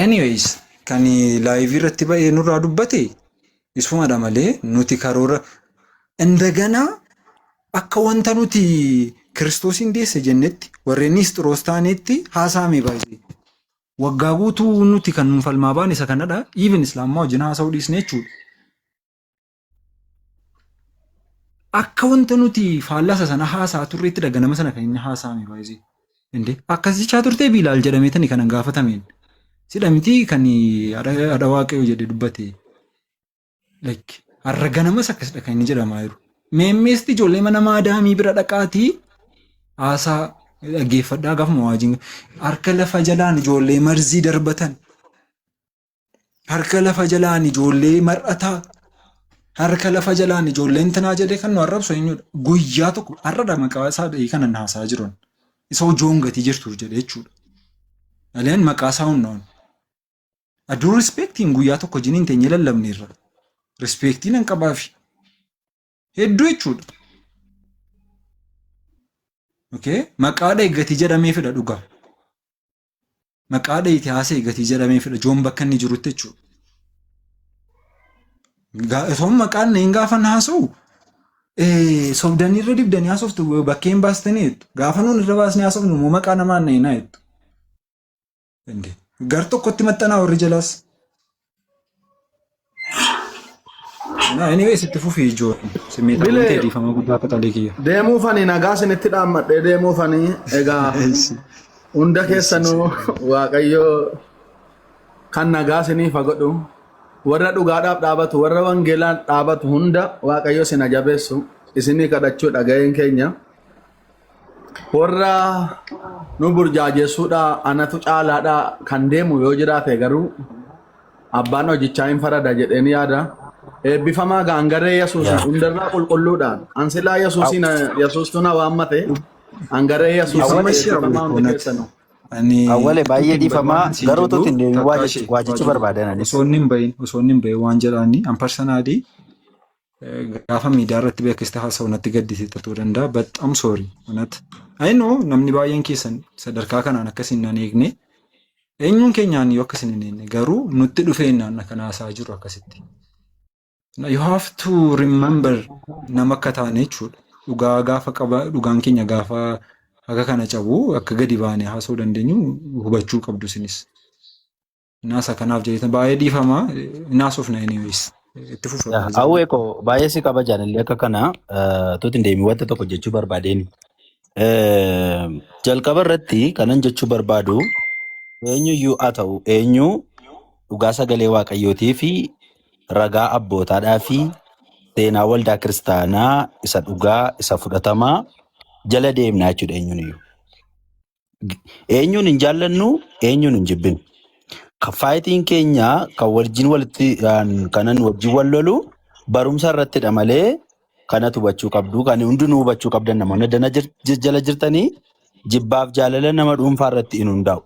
Anyways kan laayivii irratti ba'ee nurraa dubbate isumadha malee nuti karoora indaganaa akka wanta nuti kiristoosiin deesse jennetti warreen Nisxiroos taanetti haasaame baay'ee. Waggaa guutuu nuti kan falmaa baane isa kanadha. Even Islaammaa wajjin haasa'uu dhiisne jechuudha. Akka wanta nuti faallasa sana haasaa turreetti ganama sana kan inni haasaame baay'ee. Inde akkasichaa turtee biilaal jedhameetani kan gaafatameen. Sidha miti kan Haadha Waaqayyoo jedhee dubbate. Har'a ganamas akkasidha kan inni jedhamaa jiru. Meemmeesti ijoollee mana maadaamii bira dhaqaatii haasaa dhaggeeffadhaa gaafuma waajiin harka lafa jalaan ijoollee marzii darbatan. Harka lafa jalaan ijoollee mar'ataa. Harka lafa jalaan ijoolleen tanaa jedhee kan nu arrabsu eenyudha. Guyyaa tokko har'adha maqaa isaa kan haasaa jiran. Isa hojoon gatii jirtuuf jedhe jechuudha. Aleen maqaa isaa hundaa'uun. Aduu rispeektiin guyyaa tokko jiniin teenye lallabneerra. Rispeektiin hin qabaafi. Hedduu jechuudha. Maqaadha eeggatii jedhamee fidha dhugaa. Maqaadha itti haasa'e eeggatii jedhamee fidha joon bakka inni jirutti jechuudha. Osoon maqaan hin gaafan haasa'u sobdanii irra dibdanii haasoftu bakkeen baastanii jettu. Gaafa nuun irra baasnee haasofnu immoo maqaa namaan na hinaa jettu. Gar tokkotti maxxanaa warri jalaas. Anyway sitti fufii ijoon simmeetaa wanta hedhiifama guddaa qaxalee kiyya. Deemuufanii nagaa isinitti dhaammadhee deemuufanii egaa hunda keessanuu Waaqayyoo kan nagaa isiniif haa godhu. Warra dhugaadhaaf dhaabatu warra wangeelaan dhaabatu hunda Waaqayyo isin jabeessu isinii kadhachuu dhaga'een keenya. Warra nu burjaajessuudha anatu caalaadha kan deemu yoo jiraate garuu abbaan hojichaa hin farada jedheen yaada. Eebbifamaa gaangaree Yesuus hundarraa qulqulluudhaan ansilaa Yesuustu na waammate hangaree Yesuus eebbifamaa hundi keessanuu. Awwalee baay'ee dhiifamaa garuu tuutiin deemee waajichi barbaadan. Osoo inni hin bahin waan jedhaanii an parsanaalii gaafa miidiyaa irratti beeksiste haasa'u natti gaddisiisuu danda'a. Baxxam soorii. Ayi noo namni baay'een keessan sadarkaa kanaan akkasiin nan eegne eenyuun keenyaan yoo akkasiin hin eegne garuu nutti dhufeennaan kan haasaa jiru akkasitti. You have to remember nama akka taane jechuudha. Dhugaa gaafa qaba dhugaan keenya gaafa akka kana cabu akka gadi baanee haasa'uu dandeenyu hubachuu qabdu isinis. Naasa kanaaf jedhee baay'ee dhiifama naasuuf na anyways. Itti fufa. Awwee koo baay'ee si qaba jaalallee akka kana tuuti hin deemi wanta tokko jechuu barbaadeen. Jalqaba irratti kanan jechuu barbaadu eenyuyyuu haa ta'u eenyu dhugaa sagalee waaqayyootii fi ragaa abbootaadhaa fi seenaa waldaa kiristaanaa isa dhugaa isa fudhatamaa jala deemnaa jechuudha eenyuuniyyuu. Eenyuun hin jaallannu eenyuun hin jibbinu. Faayitiin keenya kan wajjin walitti kanan wajjin wal lolu barumsa irrattidha malee kanatu hubachuu qabdu kan hundinuu hubachuu qabdan namoonni dana jala jirtanii jibbaaf jaalala nama dhuunfaa irratti hin hundaa'u.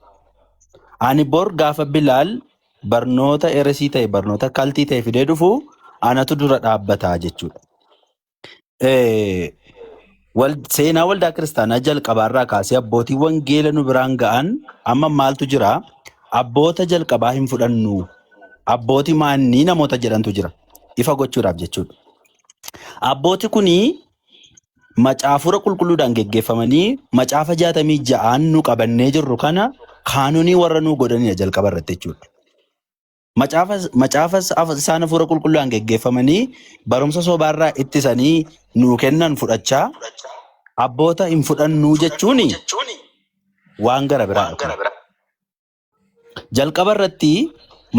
Ani bor gaafa Bilaal barnoota eresii ta'e barnoota kaltii ta'e fidee dhufu anatu dura dhaabbataa jechuudha. Seenaa waldaa kiristaanaa jalqabaarraa kaasee abbootii wangeela nu biraan ga'an amma maaltu jira? Abboota jalqabaa hin fudhannu. Abbootii maannii namoota jedhantu jira. Ifa gochuudhaaf jechuudha. Abbooti kuni macaafura qulqulluudhaan geggeeffamanii macaafa 66 nu qabannee jirru kana kaanonii warra nu godhanii jalqaba irratti jechuudha. Macaafa isaan hafuura qulqulluudhaan geggeeffamanii barumsa sobaarraa ittisanii nuu kennan fudhachaa abboota hin fudhannu jechuun waan gara biraa. Jalqaba irratti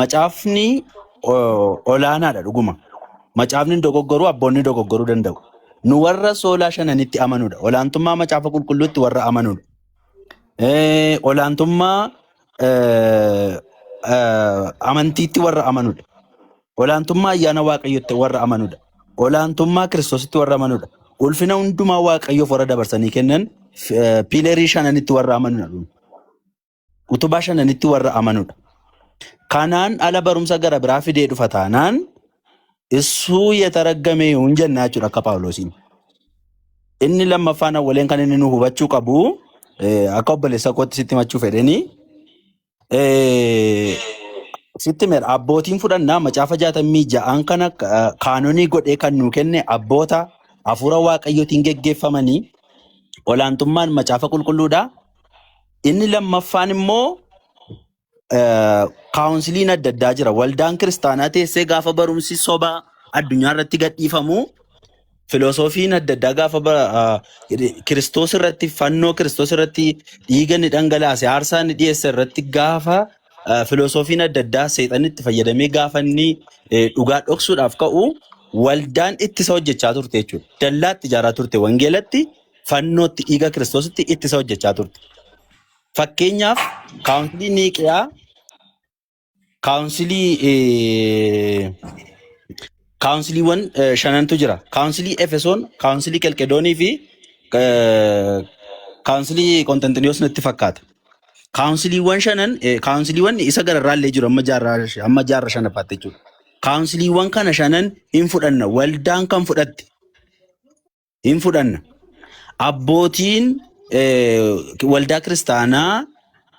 macaafni olaanaadha dhuguma. Macaafni dogoggoruu abboonni dogoggoruu danda'u. Nu warra soolaa shananitti amanuudha. Olaantummaa macaafa qulqulluutti warra amanuudha. Olaantummaa amantiitti warra amanuudha. Olaantummaa ayyaana waaqayyootti warra amanuudha. Olaantummaa kiristoositti warra amanuudha. Ulfina hundumaa waaqayyoof warra dabarsanii kennan piilerii shananitti warra amanuudha. Utubaa shananitti warra amanuudha. Kanaan ala barumsa gara biraa fidee dhufa taanaan isuu yetaragame hin jennaa jechuudha akka Phaawulosiin. Inni lammaffaan awwaleen kan inni nu hubachuu qabu akka obboleessa kootti sitti himachuu fedhanii sitti mera abbootiin fudhannaa macaafa 66 kana kaanonii godhee kan nuu kenne abboota hafuura waaqayyootiin geggeeffamanii olaantummaan macaafa qulqulluudha. Inni lammaffaan immoo kaawunsiliin adda addaa jira. Waldaan kiristaanaa teessee gaafa barumsi sobaa addunyaa irratti gadhiifamu filosoofiin adda addaa gaafa kiristoos irratti fannoo kiristoos irratti dhiiga ni dhangalaase aarsaa ni dhiyeesse irratti gaafa filosoofiin adda addaa seexanitti fayyadamee gaafa inni dhugaa dhoksuudhaaf ka'u waldaan ittisa hojjechaa turte jechuudha. Dallaatti ijaaraa turte wangeelatti fannootti dhiiga kiristoositti ittisa hojjechaa turte. Fakkeenyaaf kaawunsilii Niiqiyaa, kaawunsiliiwwan shanantu jira. Kaawunsilii Efesoon, kaawunsilii Kelqedoonii fi kaawunsilii Konstantiniyoos natti fakkaata. Kaawunsiliiwwan shanan, kaawunsiliiwwan isa gararraallee jiru amma jaarra shanaffaatti jechuudha. Kaawunsiliiwwan kana shanan hin fudhanna. Waldaan kan fudhatte hin fudhanna. Abbootiin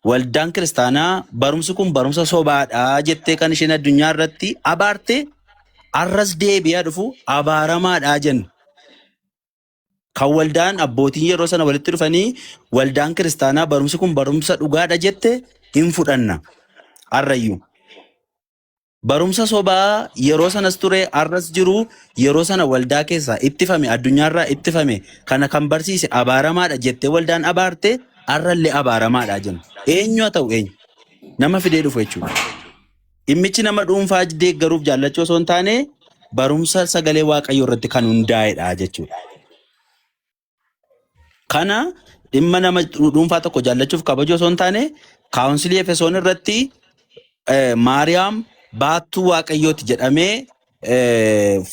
waldaan kiristaanaa barumsi kun barumsa sobaadha jettee kan isheen addunyaa irratti abaarte arras deebi'aa dhufu abaaramaadha jenna. Kan waldaan abbootiin yeroo sana walitti dhufanii waldaan kiristaanaa barumsi kun barumsa dhugaadha jette hin fudhanna. Arrayyuu barumsa sobaa yeroo sanas ture arras jiru yeroo sana waldaa keessaa ittifame addunyaarraa ittifame kana kan barsiise abaaramaadha jettee waldaan abaarte arrallee abaaramaadha jenna. Eenyu haa ta'u eenyu nama fidee dhufu jechuudha. Dhimmichi nama dhuunfaa deeggaruuf jaallachuu osoo hin taane barumsa sagalee waaqayyoo irratti kan hundaa'edha jechuudha. Kana dhimma nama dhuunfaa tokko jaallachuuf kabajuu osoo hin taane kaawunsilii Efesoon irratti Maariyaam baattuu waaqayyooti jedhamee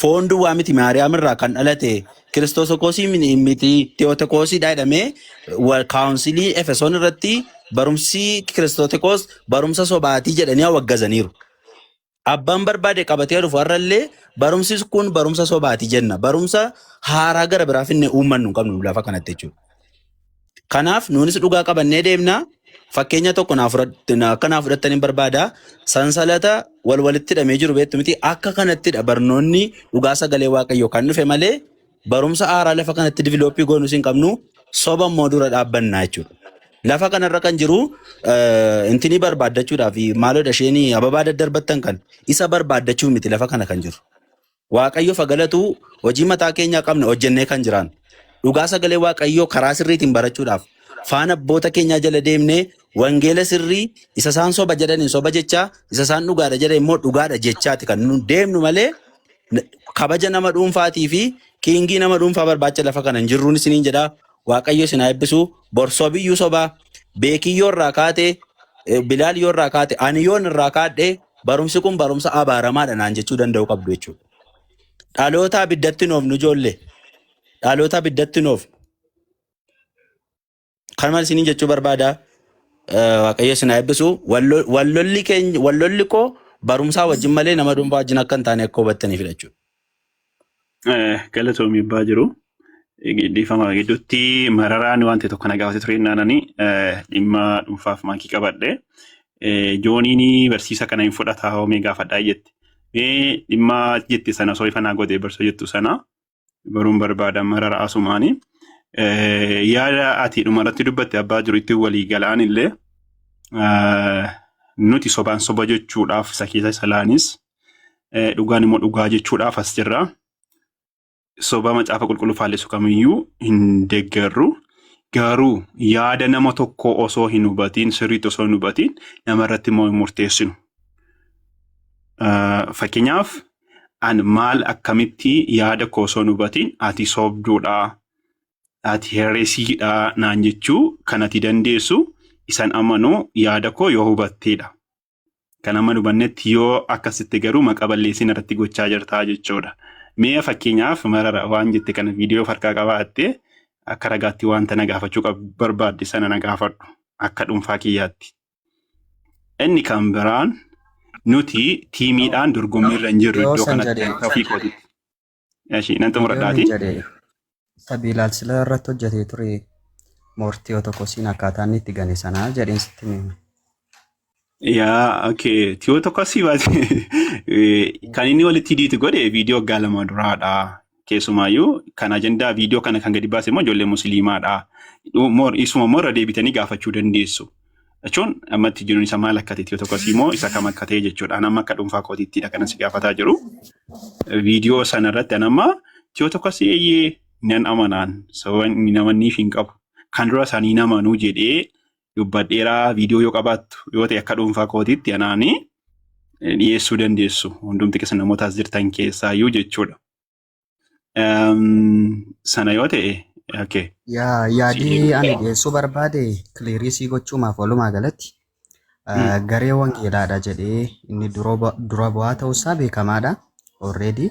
foon duwwaa miti Maariyaam irraa kan dhalate Kiristoosokosii miti Teotokoosiidha jedhamee kaawunsilii Efesoon irratti barumsi Kiristootokoos barumsa sobaatii jedhanii awwaggazaniiru. Abbaan barbaade qabatee dhufu har'allee barumsi kun barumsa sobaati jenna. Barumsa haaraa gara biraa finne uummannu hin qabnu lafa kanatti jechuudha. Kanaaf nuunis dhugaa qabannee deemna. Fakkeenya tokko akka naaf fudhattaniin barbaada. Sansalata walitti hidhamee jiru beektu miti akka kanattidha barnoonni dhugaa sagalee waaqayyoo kan dhufe malee barumsa haaraa lafa kanatti divilooppii goonus hin qabnu soba immoo dura dhaabbannaa jechuudha. Lafa kanarra kan jiru intini barbaaddachuudhaaf maalodha isheen ababaa daddarbattan kan isa barbaaddachuuf miti lafa kana kan jiru. Waaqayyo fagalatu hojii mataa keenyaa qabna hojjennee kan jiraan. Dhugaa sagalee waaqayyoo karaa sirriitiin barachuudhaaf faana abboota keenyaa jala deemnee wangeela sirrii isa isaan soba jedhaniin soba jechaa isa isaan dhugaadha jedhan immoo dhugaadha jechaati kan nu deemnu malee kabaja nama dhuunfaatii fi kiingii nama dhuunfaa barbaacha lafa kana hin jirruun isiniin jedhaa. Waaqayyo isin haa eebbisu borsoo biyyuu sobaa beekiyyoo irraa kaate bilaaliyyoo irraa kaate aniyoon irraa kaadhe barumsi kun barumsa abaaramaadha naan jechuu danda'u qabdu jechuudha. Dhaloota abiddatti noof nu ijoollee dhaloota abiddatti noof kan maal isiniin jechuu barbaada. Waaqayyo isin haa eebbisu wallolli koo barumsaa wajjin malee nama dhuunfaa wajjin akka hin taane akka hubattaniif jechuudha. Galatoomii abbaa jiru. Dhiifama gidduutti mararaan wanti tokko na gaafate ture naananii dhimma dhuunfaaf maankii qabadhe. Jooniin barsiisa kana hin fudhataa hoomee gaafadhaa jette. Dhimma jette sana osoo ifa naa godhee barsoo jettu sana baruun barbaada marara asumaanii. Yaada ati dhumarratti dubbatte abbaa jiru itti walii galaan illee nuti sobaan soba jechuudhaaf isa keessa isa laanis dhugaan immoo dhugaa jechuudhaaf as jirra. Soba macaafa qulqulluu faalleessu kamiyyuu hin deeggarru. Garuu yaada nama tokko osoo hin hubatiin sirriitti osoo hin hubatiin namarratti immoo hin murteessinu. Fakkeenyaaf an maal akkamitti yaada koo osoo hin hubatiin ati sobduudhaa ati heresiidhaa naan jechuu kan ati dandeessu isan amanuu yaada koo yoo hubatteedha. Kan amma hubannetti yoo akkasitti garuu maqaa balleessiin irratti gochaa jirtaa jechuudha. Mee fakkeenyaaf marara waan jette kana viidiyoo harkaa qabaattee akka ragaatti wanta na gaafachuu barbaadde sana na gaafadhu akka dhuunfaa kiyyaatti. Inni kan biraan nuti tiimiidhaan dorgommii irra hin jirru iddoo kanatti ofii kootitti. Yaashii nan xumuradhaati. Sabiilaal sila irratti hojjetee ture moortii tokko siin akkaataa inni itti gane sanaa jedheen sitti hime. Yaa okay tiyoo tokko asii baate kan inni walitti diitu godhe viidiyoo waggaa lama duraadha. Keessumaayyuu kan ajandaa viidiyoo kana kan gadi baase immoo ijoollee musliimaadha. Isuma immoo irra deebitanii gaafachuu dandeessu. Jechuun ammatti jiruun isa maal akka ta'e tiyoo tokko asii immoo isa kam akka ta'e jechuudha. Anamma akka dhuunfaa kootiittidha kanan si gaafataa jiru. Viidiyoo sana irratti anamma tiyoo tokko asii eeyyee nan amanaan sababni namanniif hin qabu. Kan dura isaanii namanuu jedhee dubbadheeraa viidiyoo yoo qabaattu yoo ta'e akka dhuunfaa kootiitti anaanii dhiyeessuu dandeessu. Hundumti keessa namootaas jirtan keessaayyuu jechuudha. Sana yoo ta'e okay. Yaadii ani dhiyeessuu barbaade kiliirisii gochuumaaf walumaa galatti garee wangeelaadha jedhee inni dura bu'aa ta'uusaa beekamaadha already.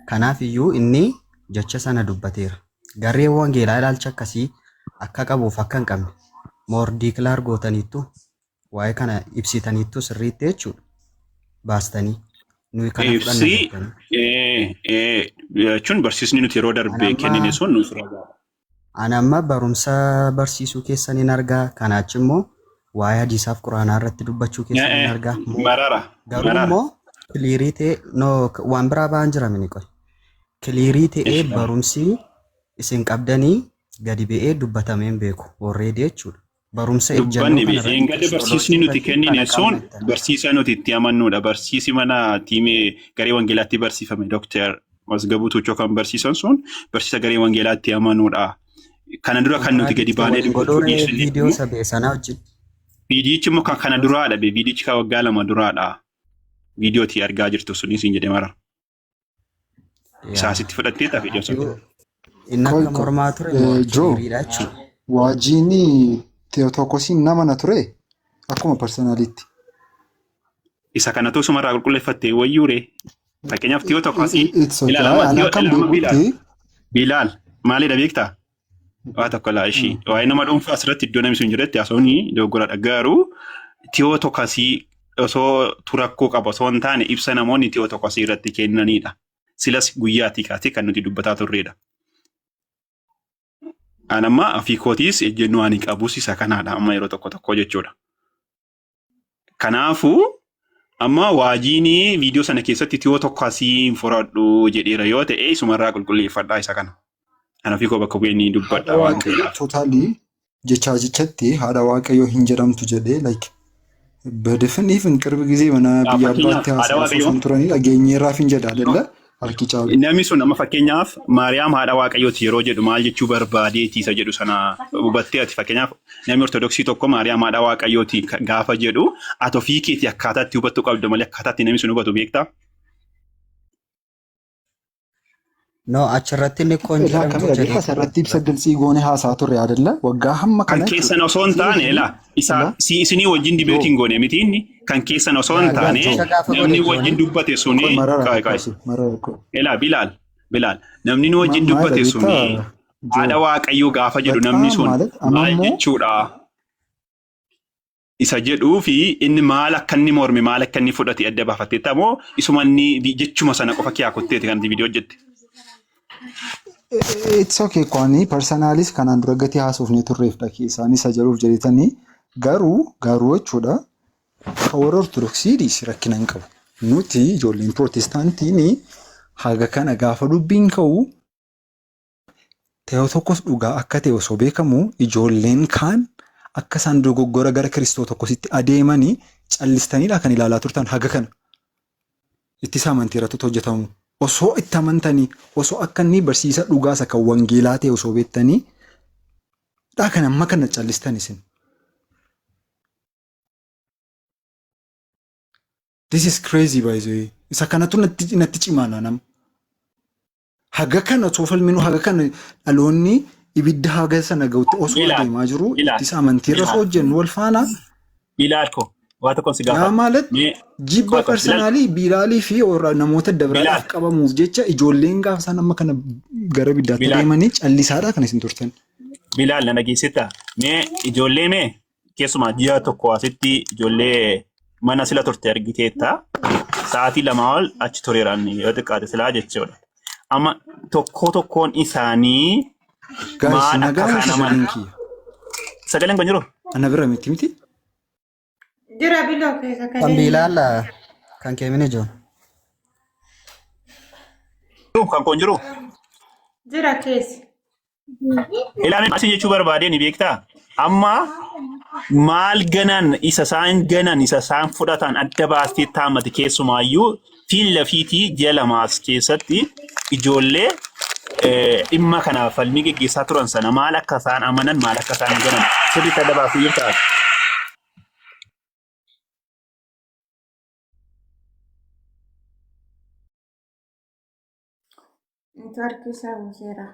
Kanaaf iyyuu inni jecha sana dubbateera. Garee wangeelaa ilaalcha akkasii akka qabuuf akka hin qabne moordii kilaar gootaniittu waa'ee kana ibsitaniittu sirriitti jechuudha baastanii. Jechuun barsiisni nuti yeroo darbee kennine sun nuuf ragaa. Ani amma barumsa barsiisuu keessaniin argaa. Kanaachi immoo waa'ee hadiisaaf quraanaa irratti dubbachuu keessaniin argaa. Garuu immoo kiliirii ta'e waan biraa ba'an jira mini qoy. Kiliirii ta'ee barumsi isin qabdanii gadi ba'ee dubbatameen beeku warreedi jechuudha. Barumsa ejjannoo kana barsiisni nuti kennine sun barsiisa nuti itti amannuudha. Barsiisi mana tiimee garee wangeelaatti barsiifame Dr. Masgabuu Tuchoo kan barsiisan sun barsiisa garee wangeelaatti amanuudha. Kana dura kan nuti gadi baanee viidiyoo sabee sanaa wajjin. Viidiyichi immoo kan kana duraadha. Viidiyichi kan waggaa lama duraadha. Viidiyooti argaa jirtu sunis hin jedhe mara. Isaasitti fudhatteeta viidiyoo sana. Inni akka mormaa ture moortiiriidha jechuudha. Waajiini Teotokosiin nama na ture akkuma personaalitti. Isa kana tosuma irraa qulqulleeffattee wayyuure. Fakkeenyaaf Teotokosii Bilaal maalidha beektaa? Waa tokko laa ishii waa'ee nama dhuunfaa asirratti iddoo namni sun jiretti haasawni dogoggora garuu Teotokosii osoo turakkoo qaba osoo hin taane ibsa namoonni dhiyoo tokko asii irratti kennanidha. Silas guyyaatii kaatee kan nuti dubbataa turredha. Anamma afiikootiis ejjennoo ani qabus isa kanaadha amma yeroo tokko jechuudha. Kanaafuu amma waajiin viidiyoo sana keessatti dhiyoo tokko asii fudhadhu jedheera yoo ta'e isumarraa qulqulleeffadhaa isa kana. Ana afiikoo bakka bu'ee dubbadha waan ta'eedha. Totaalii jechatti haadha waaqayyoo hin jedhamtu jedhee like በደፍኒፍ ቅርብ ጊዜ mana biyya abbaatti haasa'an turanii dhageenyeerraaf hin jedha አይደለ harki caalu. Namni sun amma fakkeenyaaf Maariyaam haadha waaqayyooti yeroo jedhu maal jechuu barbaadeeti isa jedhu sana hubattee ati fakkeenyaaf namni ortodoksii tokko Maariyaam haadha waaqayyooti gaafa jedhu ati ofii keetii akkaataatti hubattuu qabdu malee akkaataatti namni sun hubatu beektaa? No, achirratti inni kun jedhamtu jedhee asirratti ibsa galsii goone haasaa turre አይደለ waggaa hamma kan keessan osoo hin taane la isa isinii wajjin dibeetiin goone miti inni kan keessan osoo hin taane namni wajjin dubbate suni ela Bilaal namni wajjin dubbate suni haadha waaqayyoo gaafa jedhu namni sun maal jechuudha isa jedhuu fi inni maal akka inni morme maal akka inni fudhate adda baafatee tamoo isuma inni jechuma sana qofa kiyaakotteeti kan viidiyoo hojjette. It's okay kwani personalis kanan dura gati haasuufne turreef dhaqee isaanis isa jedhuuf jedhetanii garuu jechuudha warra ortodoksiidis rakkina hin qabu. Nuti ijoolleen pirootestaantiin haga kana gaafa dubbiin ka'u ta'ee tokkos dhugaa akka ta'e osoo beekamu ijoolleen kaan akka isaan dogoggora gara Kiristoo tokkositti adeemanii callistaniidha kan ilaalaa turtan haga kana. Itti amantii irratti hojjetamu. Osoo itti amantanii osoo akka inni barsiisa dhugaas akka wangeelaa ta'e osoo beektanii dhaa kan amma kana callistan isin. This is crazy by the way. Isa kanatu natti cimaana nama. Haga kana osoo falminu haga kana dhaloonni ibidda haga sana ga'utti osoo adeemaa jiru itti amantii irra osoo hojjennu wal faana. Ilaalko. Waata kon si gaafa. Yaa maalet jibba personaalii Bilaalii fi namoota dabalaaf qabamuuf jecha ijoolleen gaafa isaan amma kana gara biddaatti deemanii callisaadha kan isin turtan. Bilaal na dhageessita. Mee ijoollee mee keessumaa ji'a tokko asitti ijoollee mana sila turte argiteetta. Sa'aatii 2 ol achi tureeraan yoo xiqqaate silaa jechuudha. Amma tokkoon isaanii maal akka sagaleen kiyya. Sagaleen kun jiru? Ana bira miti. Jira biloo keessa kan kan Bilaala kan keemine jiru. Kan kun jiru? Jira keessa. Ilaaleen asii jechuu barbaadee ni beektaa? Amma maal ganan isa isaan fudhatan adda baastee taammate keessumaayyuu fiilla fiitii ji'a lamaas keessatti ijoollee dhimma kanaaf falmii geggeessaa turan sana maal akka isaan amanan maal akka isaan ganan sirriitti adda baasuu yoo taate. Network isaa buuseera.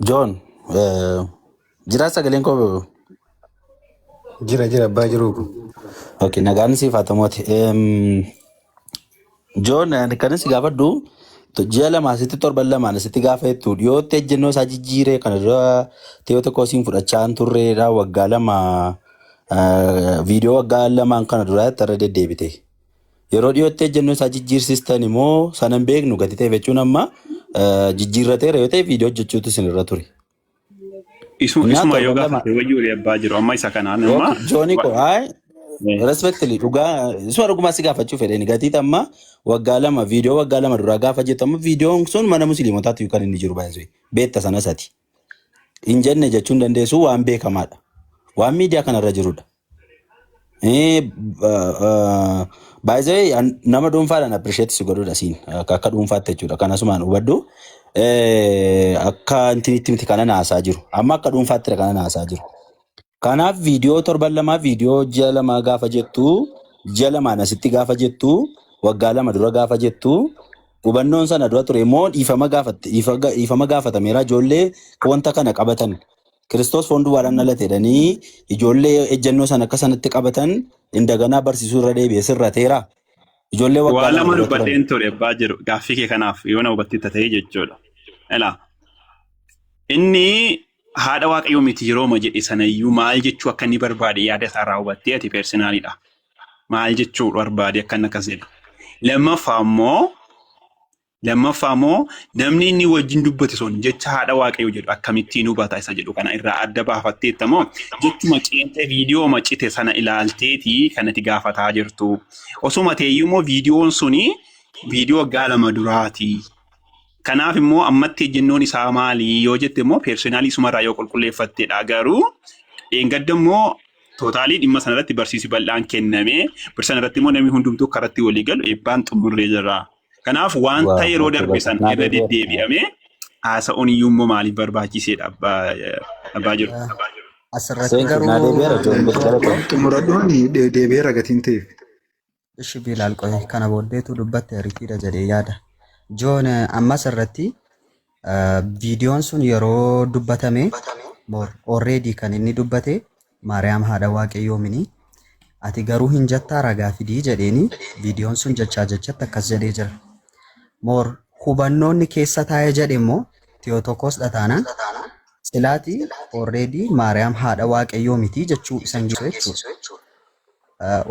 John, jira sagaleen koo jira abbaa jiru. Okay, nagaan siif haa ta'uuti. John, kan si gaafadhu ji'a lama asitti torban lamaan asitti gaafa jettu dhiyootti ejjennoo isaa jijjiiree kana dura ta'ee tokko siin fudhachaa turreedha waggaa lama viidiyoo waggaa lamaan kana dura irra deddeebite. Yeroo dhiyootti ejjennoo isaa jijjiirsistan immoo sanan beeknu gati ta'e jechuun amma jijjiirrateera yoo ta'e viidiyoo hojjechuutu isin irra ture. Isuma yoo gaafate wayyuu abbaa jiru amma isa kanaan amma. Jooni ko respectfully dhugaa isuma dhugumaa si gaafachuu fedheni gatii amma waggaa lama viidiyoo waggaa lama dura gaafa jettu amma viidiyoon sun mana musliimotaatti kan inni jiru baay'ee beekta sana sati. Hin jenne jechuun dandeessu waan beekamaadha. Waan miidiyaa kanarra jirudha. Baay'ee nama dhuunfaadhaan appreciate si godhudha siin akka dhuunfaatti jechuudha. Kanasumaan hubadhu akka intinitti miti kana naasaa jiru. Amma akka dhuunfaatti kana naasaa jiru. Kanaaf viidiyoo torban lamaa viidiyoo ji'a lamaa gaafa jettu ji'a lamaan asitti gaafa jettu waggaa lama dura gaafa jettu hubannoon sana dura ture immoo dhiifama gaafatameera ijoollee wanta kana qabatan Kiristoos foonduu waan ala ta'edhanii ijoollee ejjennoo sana akka sanatti qabatan indaganaa barsiisuu irra deebi'ee sirrateera. Ijoollee waggaa lama dubbadheen ture abbaa jiru gaaffii kee kanaaf yoo na hubattee ta'ee jechuudha. Ela inni haadha waaqayyoo miti yeroo ma jedhe sanayyuu maal jechuu akka inni barbaade yaada isaa irraa hubattee ati personaalidha. Maal jechuu barbaade akka inni akkas jedhe. Lammaffaa immoo namni inni wajjin dubbate sun jecha haadha waaqayyoo jedhu akkamittiin hubata isa jedhu kana irraa adda baafatteetta moo jechuma ceentee viidiyoo macite sana ilaalteetii kanatti gaafataa jirtu. Osuma ta'eyyuu immoo viidiyoon suni viidiyoo waggaa 2 duraati. Kanaaf immoo ammatti ejjennoon isaa maali yoo jette immoo personaalii sumarraa yoo qulqulleeffatteedha garuu gadda immoo tootaalii dhimma sanarratti barsiisi bal'aan kenname sanarratti immoo namni hundumtuu karatti walii galu eebbaan xumurree jira. Kanaaf wanta yeroo darbe san irra deddeebi'ame haasa'uun iyyuu immoo maaliif barbaachiseedha abbaa jiru. Asirratti garuu xumuradhoonni deebi'eera gatiin ta'eef. Ishi Bilaal qoye kana booddeetu dubbatte rifiidha jedhee yaada. Joon ammas irratti viidiyoon sun yeroo dubbatame already kan inni dubbate Maariyaam haadha waaqayyoo mini ati garuu hin jettaa ragaa fidii jedheeni viidiyoon sun jechatti akkas jedhee jira. Hubannoonni keessa taa'ee jedhe immoo Tiyootokoos dhataanaan silaati already Maariyaam haadha waaqayyoo miti jechuu isan jiru jechuudha.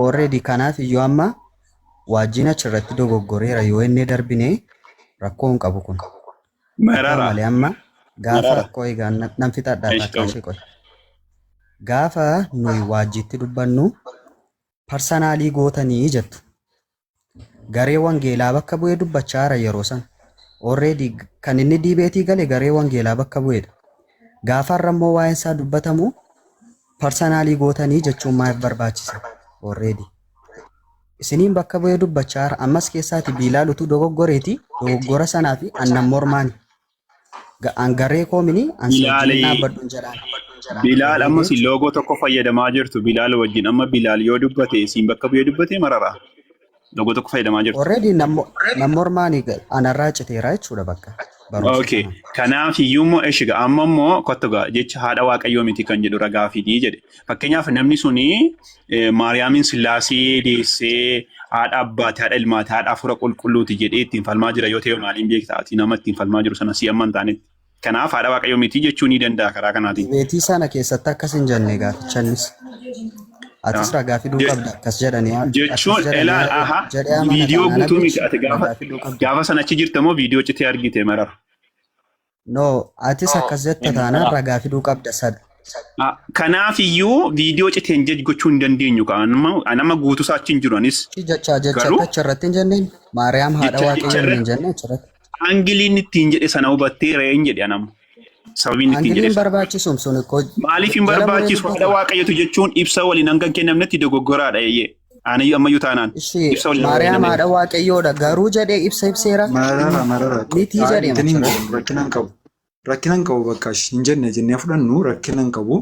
Already kanaaf iyyuu amma waajjin achirratti dogoggoreera yoo inni darbine rakkoo hin qabu kun. Malee amma gaafa rakkoo egaa nan fixadhaa taakkaashee qoy. Gaafa nuyi waajjitti dubbannu parsanaalii gootanii jettu. Garee wangeelaa bakka bu'ee dubbachaara yeroo san. Already kan inni diibeetii gale garee wangeelaa bakka bu'eedha. Gaafa irra immoo waa'een isaa dubbatamu parsanaalii gootanii jechuun maaf barbaachisa? Already. Isiniin bakka bu'ee dubbachaara ammas keessaati Bilaalutu dogoggoreeti dogoggora sanaa fi annan mormaani. Garee koomini ansii dhaabbadhuun jedhaan. Bilaal amma si loogoo tokko fayyadamaa jirtu Bilaal wajjin amma Bilaal yoo dubbate siin bakka bu'ee dubbate marara. Loogoo tokko fayyadamaa jirtu. Already nan mormaani anarraa citeera jechuudha bakka. Okay. Kanaaf iyyuu immoo eeshiga amma immoo kottoga jecha haadha waaqayyoo miti kan jedhu ragaa fidii jedhe. Fakkeenyaaf namni suni Maariyaamin Sillaasee deessee haadha abbaati, haadha ilmaati, haadha hafuura qulqulluuti jedhee ittiin falmaa jira yoo ta'e maaliin beektaa ati nama ittiin falmaa jiru sana si amma hin taanetti. Kanaaf haadha waaqayyoo miti jechuu ni danda'a karaa kanaatiin. Beetii sana keessatti akkas hin jenne gaafichannis. Atis ragaa fiduu qabda akkas jedhanii. Jechuun viidiyoo guutuu miti ati gaafa sana achi jirta moo viidiyoo citee argite marara? No, atis akkas jetta taanaan ragaa fiduu qabda sada. Kanaaf iyyuu viidiyoo citeen gochuu hin dandeenyu nama guutuu isaa achi hin jiru anis. Jecha achirratti hin jenneen Maariyaam haadha waaqayyoo hin jenne achirratti. Angiliin ittiin jedhe sana hubattee re'een jedhe anamu. Sababiin ittiin jedhe. Angiliin barbaachisuun sun maaliif hin barbaachisu haadha waaqayyootu jechuun ibsa waliin hanga kennamnetti dogoggoraadha eeyyee. Ani ammayyuu taanaan. Maariyaam haadha waaqayyoodha garuu jedhee ibsa ibseera. Marara. Nitii jedhee. Rakkinan qabu bakka hin jenne jennee fudhannu rakkinan qabu.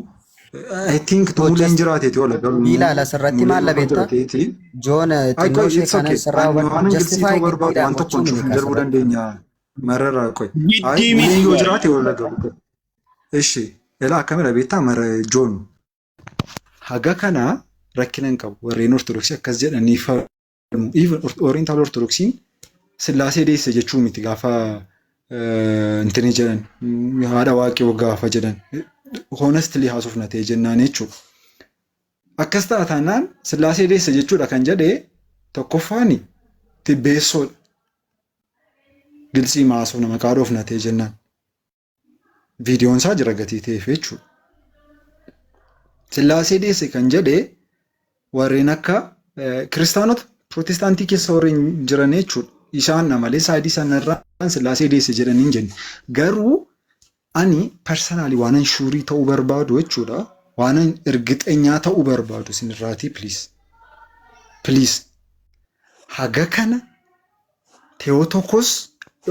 I think tumuleen jiraateeti oola garuu. Bilaal asirratti maal labeetta? Joon xinnoo ishee kana sirraa hubatu. Justify waan tokko darbuu dandeenya. Marara qoy. Inni yoo jiraate oola garuu. Ishi elaa akkamira beektaa mara Joon. Haga kana rakkinan qabu warreen ortodoksii akkas jedhanii falmu. Even oriental ortodoksiin Sillaasee deesse jechuu miti gaafa intini jedhan haadha waaqayyoo gaafa jedhan honestly haasofna ta'e jennaan jechuudha. Akkas ta'a taanaan Sillaasee deesse jechuudha kan jedhee tokkoffaani tibbeessoodha. Gilsii haasofna maqaa dhoofna ta'e jennaan. Viidiyoon isaa jira gatii ta'eef jechuudha. Sillaasee deesse kan jedhee warreen akka kiristaanota pirootestaantii keessa warreen jiran jechuudha. Isaan malee saayidii sanarraan Sillaasee deesse jedhanii hin jenne. Garuu ani personally waanan shuurii ta'uu barbaadu jechuudha. Waanan ergixeenyaa ta'uu barbaadu sinirraatii please. Haga kana Teotokos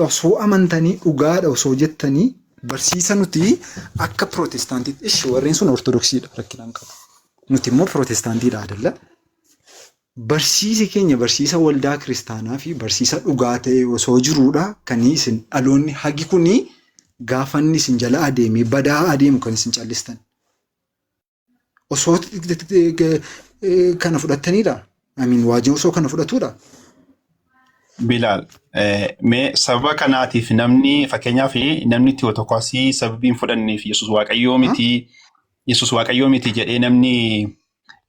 osoo amantanii dhugaadha osoo jettanii barsiisa nuti akka pirootestaantiitti ishi warreen sun ortodoksiidha rakkinaan qabu. Nuti immoo pirootestaantiidha adalla. Barsiisi keenya barsiisa waldaa kiristaanaa fi barsiisa dhugaa ta'e osoo jiruudha kan isin dhaloonni hagi kuni gaafanni isin jala adeeme badaa adeemu kan isin callistan. Osoo kana fudhattaniidha. Waajjin osoo kana fudhatuudha. Bilaal, mee sababa kanaatiif namni fakkeenyaaf namni Tiyootokosii sababiin fudhanneef Yesuus Waaqayyoo miti jedhee namni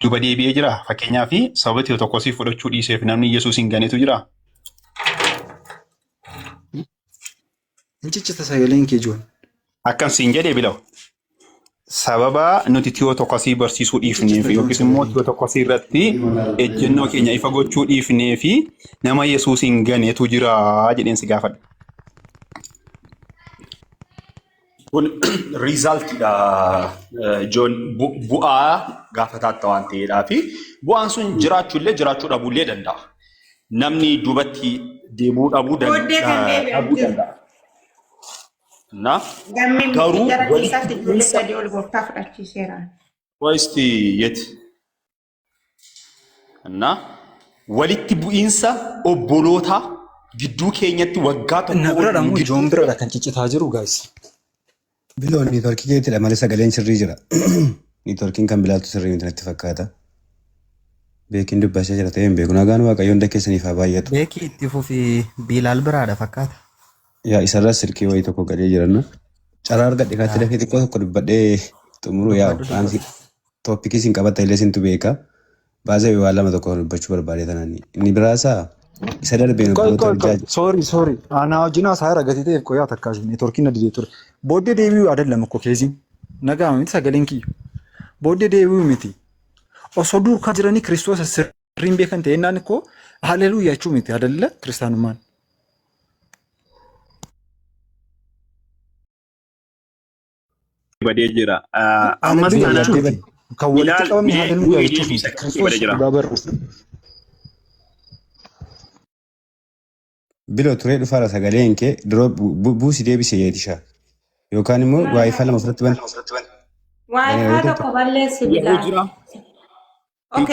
duba deebi'ee jira. Fakkeenyaaf sababa Tiyootokosii fudhachuu dhiiseef namni Yesuus hin ganetu jira. Ciccita sagaleen kee jiru. Akkan siin jedhee Bilaal. Sababa nuti Tiyootokosii barsiisuu dhiifneef yookiis immoo Tiyootokosii irratti ejjennoo keenya ifa gochuu dhiifneef nama Yesuus hin ganetu jira jedheen si gaafadha. Kun riizaaltiidha Joon bu'aa gaafataatti waan ta'eedhaa fi bu'aan sun jiraachuu dhabuullee danda'a. Namni duubatti deemuu dhabuu danda'a. Na garuu walitti bu'iinsa obboloota gidduu keenyatti waggaa tokko Joon biraadha kan ciccitaa jiru guys. Biloon niitoorkii keettidha malee sagaleen sirrii jira. Niitoorkiin kan bilaaltu sirrii miti natti fakkaata. Beekiin dubbachaa jira ta'een beeku nagaan waaqayyoon dakkeessaniif haa baay'atu. Beekii itti fufii Bilaal biraadha fakkaata. Yaa isarras silkii wayii tokko gadee jiranna. Caraa argadhe kaatti dafee xiqqoo tokko dubbadhee xumuruu yaa'u. Tooppikii siin qabatta illee siintu beeka. Baasee waan lama tokko dubbachuu barbaade tanaan. Inni biraasaa isa darbeen obboloota Sorry. Ana wajjin haasaa irra gatii ta'eef qoyaa takkaas neetworkiin na didee ture. Booddee deebi'uu adeemla makko keessiin. Nagaama miti sagaleen kiyyu. Booddee deebi'uu miti. Osoo duukaa jiranii Kiristoos sirriin beekan ta'e innaan ikkoo haleluuyaa jechuu miti adalla kiristaanummaan. Badee jira. Ammas kan walitti qabame haleluuyaa jechuu miti. Kiristoos dhugaa barru. Biloo turee dhufaara sagaleen kee duroo buusi deebisee yeetishaa. Yookaan immoo waayifaa lama ofirratti bana. Waayifaa tokko balleessi Bilaal.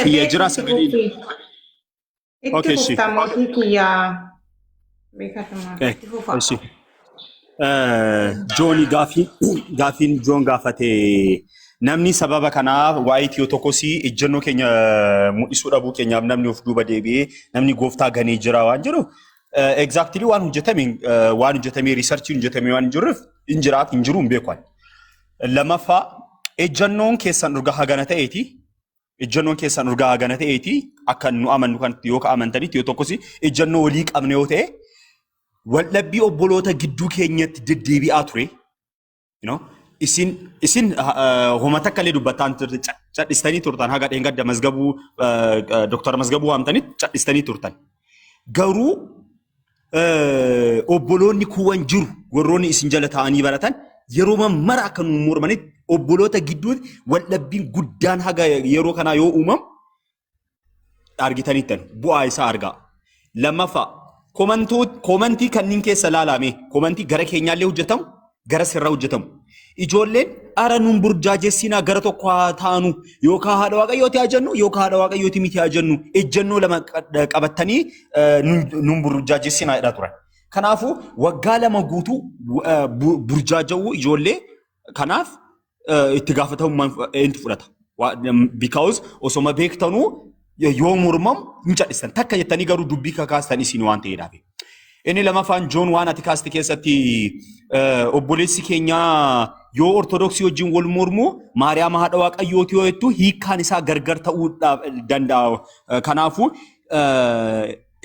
Kiyya jira sagaleen. Itti fufta mootii kiyyaa beekatamaa. Itti fufa. Jooni gaafiin Joon gaafate namni sababa kanaaf waa'ee Tiyootokosii ejjennoo keenya mul'isuu dhabuu keenyaaf namni of duuba deebi'ee namni gooftaa ganee jira waan jedhu. Exactly waan hojjetamee riisarchiin hojjetamee waan hin jiru hin beeku. Lamaffaa ejjennoon keessan dhugaa hagana ta'eeti. Ejjennoon keessan dhugaa hagana ta'eeti. Akka nu amannu kan yoo amantanii Tiyootokosii ejjennoo walii qabne yoo ta'e waldhabbii obboloota gidduu keenyatti deddeebi'aa ture. Isin homata akkalee dubbataan cadhistanii turtan haga dheengadda mazgabuu Dr. Mazgabuu waamtanii cadhistanii turtan. Garuu obboloonni kuuwwan jiru warroonni isin jala ta'anii baratan yeroo mara akka nu mormanitti obboloota gidduutti waldhabbiin guddaan haga yeroo kanaa yoo uumamu argitaniittan bu'aa isaa argaa. Lammaffaa koomantii kanneen keessa laalame koomantii gara keenyaallee hojjetamu gara sirraa hojjetamu. Ijoolleen ara nuun burjaajessinaa gara tokko haa taanu yookaan haadha waaqayyooti haa jennu yookaan haadha waaqayyooti miti haa jennu ejjennoo lama qabatanii nuun burjaajessinaa jedhaa turan. Kanaafuu waggaa lama guutuu burjaaja'uu ijoollee kanaaf itti gaafatamummaan eenyu fudhata. Because osoma beektanuu yoo mormamu hin cadhistan takka jettanii garuu dubbii kakaastan isin waan ta'eedhaaf. Inni lamaffaan Joon waan ati kaaste keessatti obboleessi keenyaa yoo ortodoksii wajjin wal mormu Maariyaam haadha waaqayyooti yoo jettu hiikkaan isaa gargar ta'uu danda'a. Kanaafuu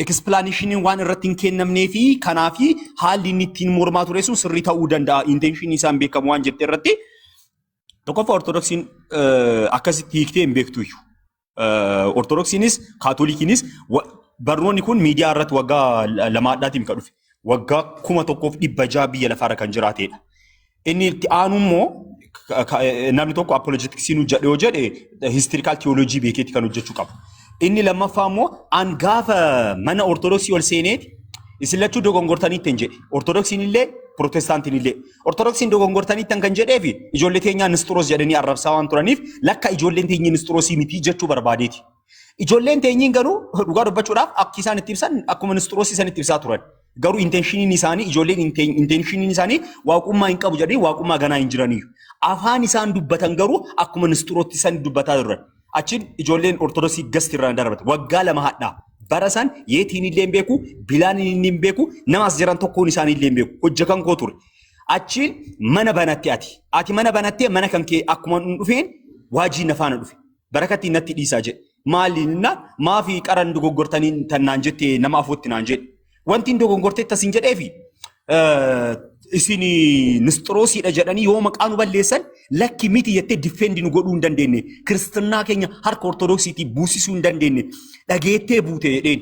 explanationiin waan irratti hin kennamnee fi kanaaf haalli inni ittiin mormaa ture sun sirrii ta'uu danda'a. Intention isaan beekamu waan jette irratti tokkoffaa ortodoksiin akkasitti hiiktee hin beektu iyyuu. Ortodoksiinis kaatolikiinis barnoonni kun miidiyaa irratti waggaa lamaadhaatiin kan dhufe waggaa 1600 biyya lafaarra kan jiraateedha. Inni itti aanu immoo namni tokko apologetiksiin jedhe yoo jedhe historical theology beekeetti kan hojjechuu qaba. Inni lammaffaa immoo an gaafa mana ortodoksii ol seeneeti isin lachuu dogongortaniitti hin jedhe. Ortodoksiin illee Protestaantiin illee. Ortodoksiin dogongortaniitti kan jedhee fi ijoollee teenyaa Nisxuroos jedhanii arrabsaa waan turaniif lakka ijoolleen teenyii Nisxuroosii miti jechuu barbaadeeti. Ijoolleen teenyiin garuu dhugaa dubbachuudhaaf akka isaan itti ibsan akkuma Nisxuroosii isaan itti ibsaa turan. Garuu intenshiiniin isaanii ijoolleen intenshiiniin isaanii waaqummaa hin qabu jedhee waaqummaa ganaa hin jiraniyyuu. Afaan isaan dubbatan garuu akkuma Nisxurootti isaan dubbataa turan. Achiin ijoolleen ortodoksii gasti irraan darbate waggaa lama hadhaa barasan yeetiin illee hin beeku bilaan inni hin beeku namas jiran tokkoon isaanii illee hin beeku hojjekan koo ture achiin mana banatti ati mana banattee mana kan kee akkuma dhufeen waajii nafaana dhufe barakatti natti dhiisaa jedhe maalinna maafi qaran dogoggortanii tannaan jettee nama afootti naan jedhe wanti dogoggortee tasin jedheefi isin nisxroosiidha jedhanii yoo maqaa nu balleessan lakki miti jettee difeendi nu godhuu hin dandeenye kiristinnaa keenya harka ortodoksiitii buusisuu hin dandeenye dhageettee buute jedheen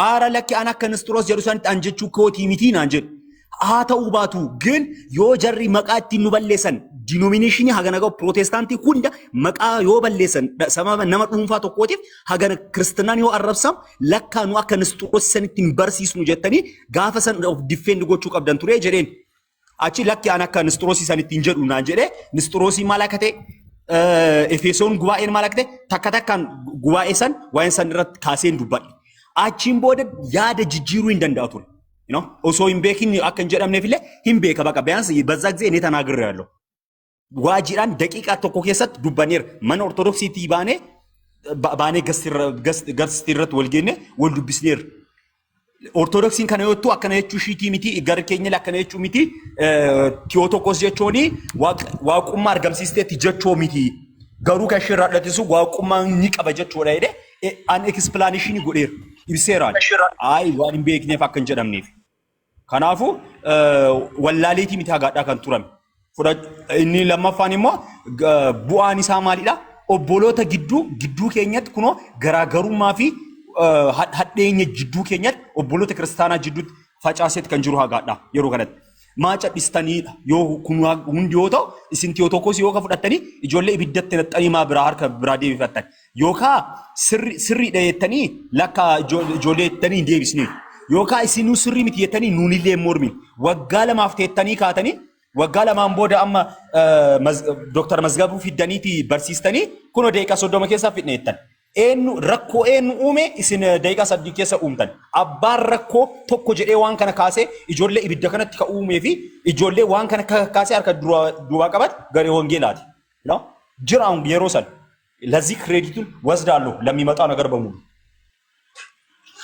aara lakki an akka nisxroos jedhu sanitti an jechuu kootii mitii naan jedhe haa ta'uu baatu ግን yoo jarri maqaa ittiin nu balleessan dinominationi hagana gahu protestaantii hunda maqaa yoo balleessan sababa nama dhuunfaa tokkootiif hagana kiristinnaan yoo arrabsam lakkaa nu akka nisxroos sanitti hin barsiisnu jettanii gaafa san of difeendi gochuu qabdan ture jedheen achi lakki an akka nisxroosii sanitti hin jedhu naan jedhe nisxroosii maal akka ta'e Efesoon gubaa'een maal akka ta'e takka takkaan gubaa'ee san waa'een san irratti kaaseen dubbadhe achiin booda yaada jijjiiruu hin danda'u ture. osoo hin beekin akka hin jedhamneef illee hin beeka baqa biyaansi bazaa ጊዜ እኔ ተናግሬያለሁ ዋጂራን ደቂቃ tokko keessatti dubbaneera mana ortodoksiitii baanee gastirratti wal geenne wal dubbisneera ortodoksiin kana yoo ta'u akkana jechuu shiitii miti gar keenya akkana jechuu miti Tiyootokos jechuuni waaqummaa argamsiisteetti jechuu miti garuu kan ishee raadhatisu waaqummaa ni qaba jechuudha jedhee an explanation godheera ibseeraan ay waan hin beekneef akka hin jedhamneef kanaafu wallaaleetii miti hagaadhaa kan turame inni lammaffaan immoo bu'aan isaa maalidha obboloota gidduu keenyatti kunoo garaagarummaa fi hadheenya gidduu keenyatti obboloota kiristaanaa jidduutti facaaseet kan jiru hagaadhaa yeroo kanatti maaca dhistaniidha yoo kun hundi yoo ta'u isin Tiyootokos yoo ka fudhattanii ijoollee ibiddatti naxxanii maa biraa harka biraa deebifattan yookaan sirriidha jettanii lakka ijoollee jettanii deebisnee yookaan isinuu sirrii miti jettanii nuunillee mormin waggaa lamaaf teettanii kaatanii waggaa lamaan booda amma Dr. Mazgabuu fiddaniiti barsiistanii kunoo daqiiqaa 30 keessaa fidne jettan rakkoo eenyu uume isin daqiiqaa 3 keessa uumtan abbaan rakkoo tokko jedhee waan kana kaasee ijoollee ibidda kanatti ka uumee fi ijoollee waan kana kaasee harka duubaa qabat garee wangeelaati jiraan yeroo san ለዚህ ክሬዲቱን ወስዳለሁ ለሚመጣው ነገር በሙሉ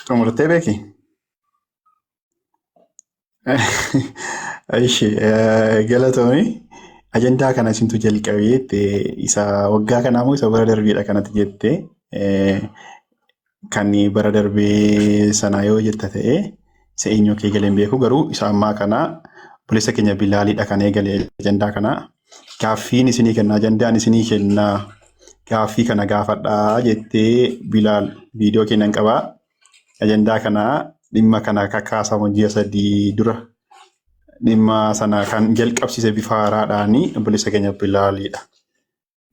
ተምርቴ ቤኪ እሺ ገለቶኒ አጀንዳ ከና ሲንቱ ጀልቀቤት ኢሳ ወጋ ከናሞ ኢሳ በረደርቢዳ ከናት ጀቴ ከኒ በረደርቤ ሰናዮ ጀተተ ሰኢኞ ከገለን ቤኩ ገሩ ኢሳ ማ ከና ፖሊስ ከኛ ቢላሊ ዳከነ ገለ አጀንዳ ከና ካፊን ሲኒ ከና አጀንዳን ሲኒ ከና Gaaffii kana gaafadhaa jettee Bilaal viidiyoo kennan qabaa. Ajandaa kana dhimma kana kakkaasamu ji'a 3 dura dhimma sana kan jalqabsiise bifa haaraadhaani obboleessa keenya Bilaalidha.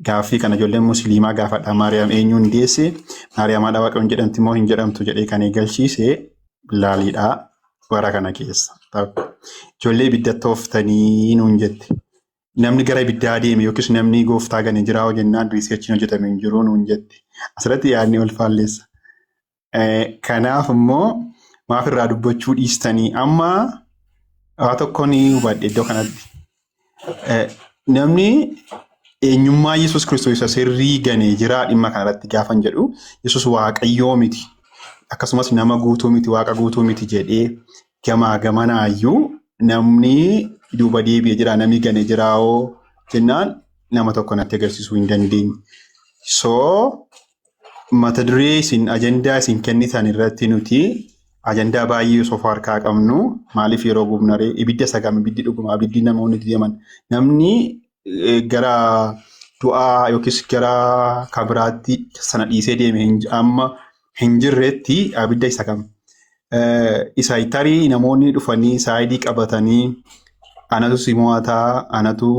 Gaaffii kana ijoolleen musliimaa gaafadhaa Maariyaam eenyuun deesse Maariyaam haadha Waaqayyoon jedhamti moo hin jedhamtu jedhee kan eegalchiise Bilaalidha wara kana keessa. Ijoollee ibidda tooftanii nuun jette. Namni gara ibiddaa deeme yookiis namni gooftaa gane jiraa hojjennaan riiseerchiin hojjetame hin jiru nuun jette. Asirratti yaadni ol faalleessa. Kanaaf immoo maaf irraa dubbachuu dhiistanii amma waa tokko ni hubadhe iddoo kanatti. Namni eenyummaa Yesuus Kiristoos isa sirrii gane jiraa dhimma kanarratti gaafan jedhu Yesuus Waaqayyoo miti. Akkasumas nama guutuu miti Waaqa guutuu miti jedhee gamaa gamanaayyuu namni duuba deebi'ee jira namni gane jiraawoo jennaan nama tokko natti agarsiisuu hin dandeenye. So mata duree isin ajandaa isin kennitan irratti nuti ajandaa baay'ee sofa harkaa qabnu maaliif yeroo gubnaree ibidda sagam ibiddi dhuguma ibiddi namoonni deeman namni gara du'aa yookiis gara kabiraatti sana dhiisee deeme amma hin jirretti ibidda isa kam. Isa tarii namoonni dhufanii saayidii qabatanii anatu si mo'ataa anatu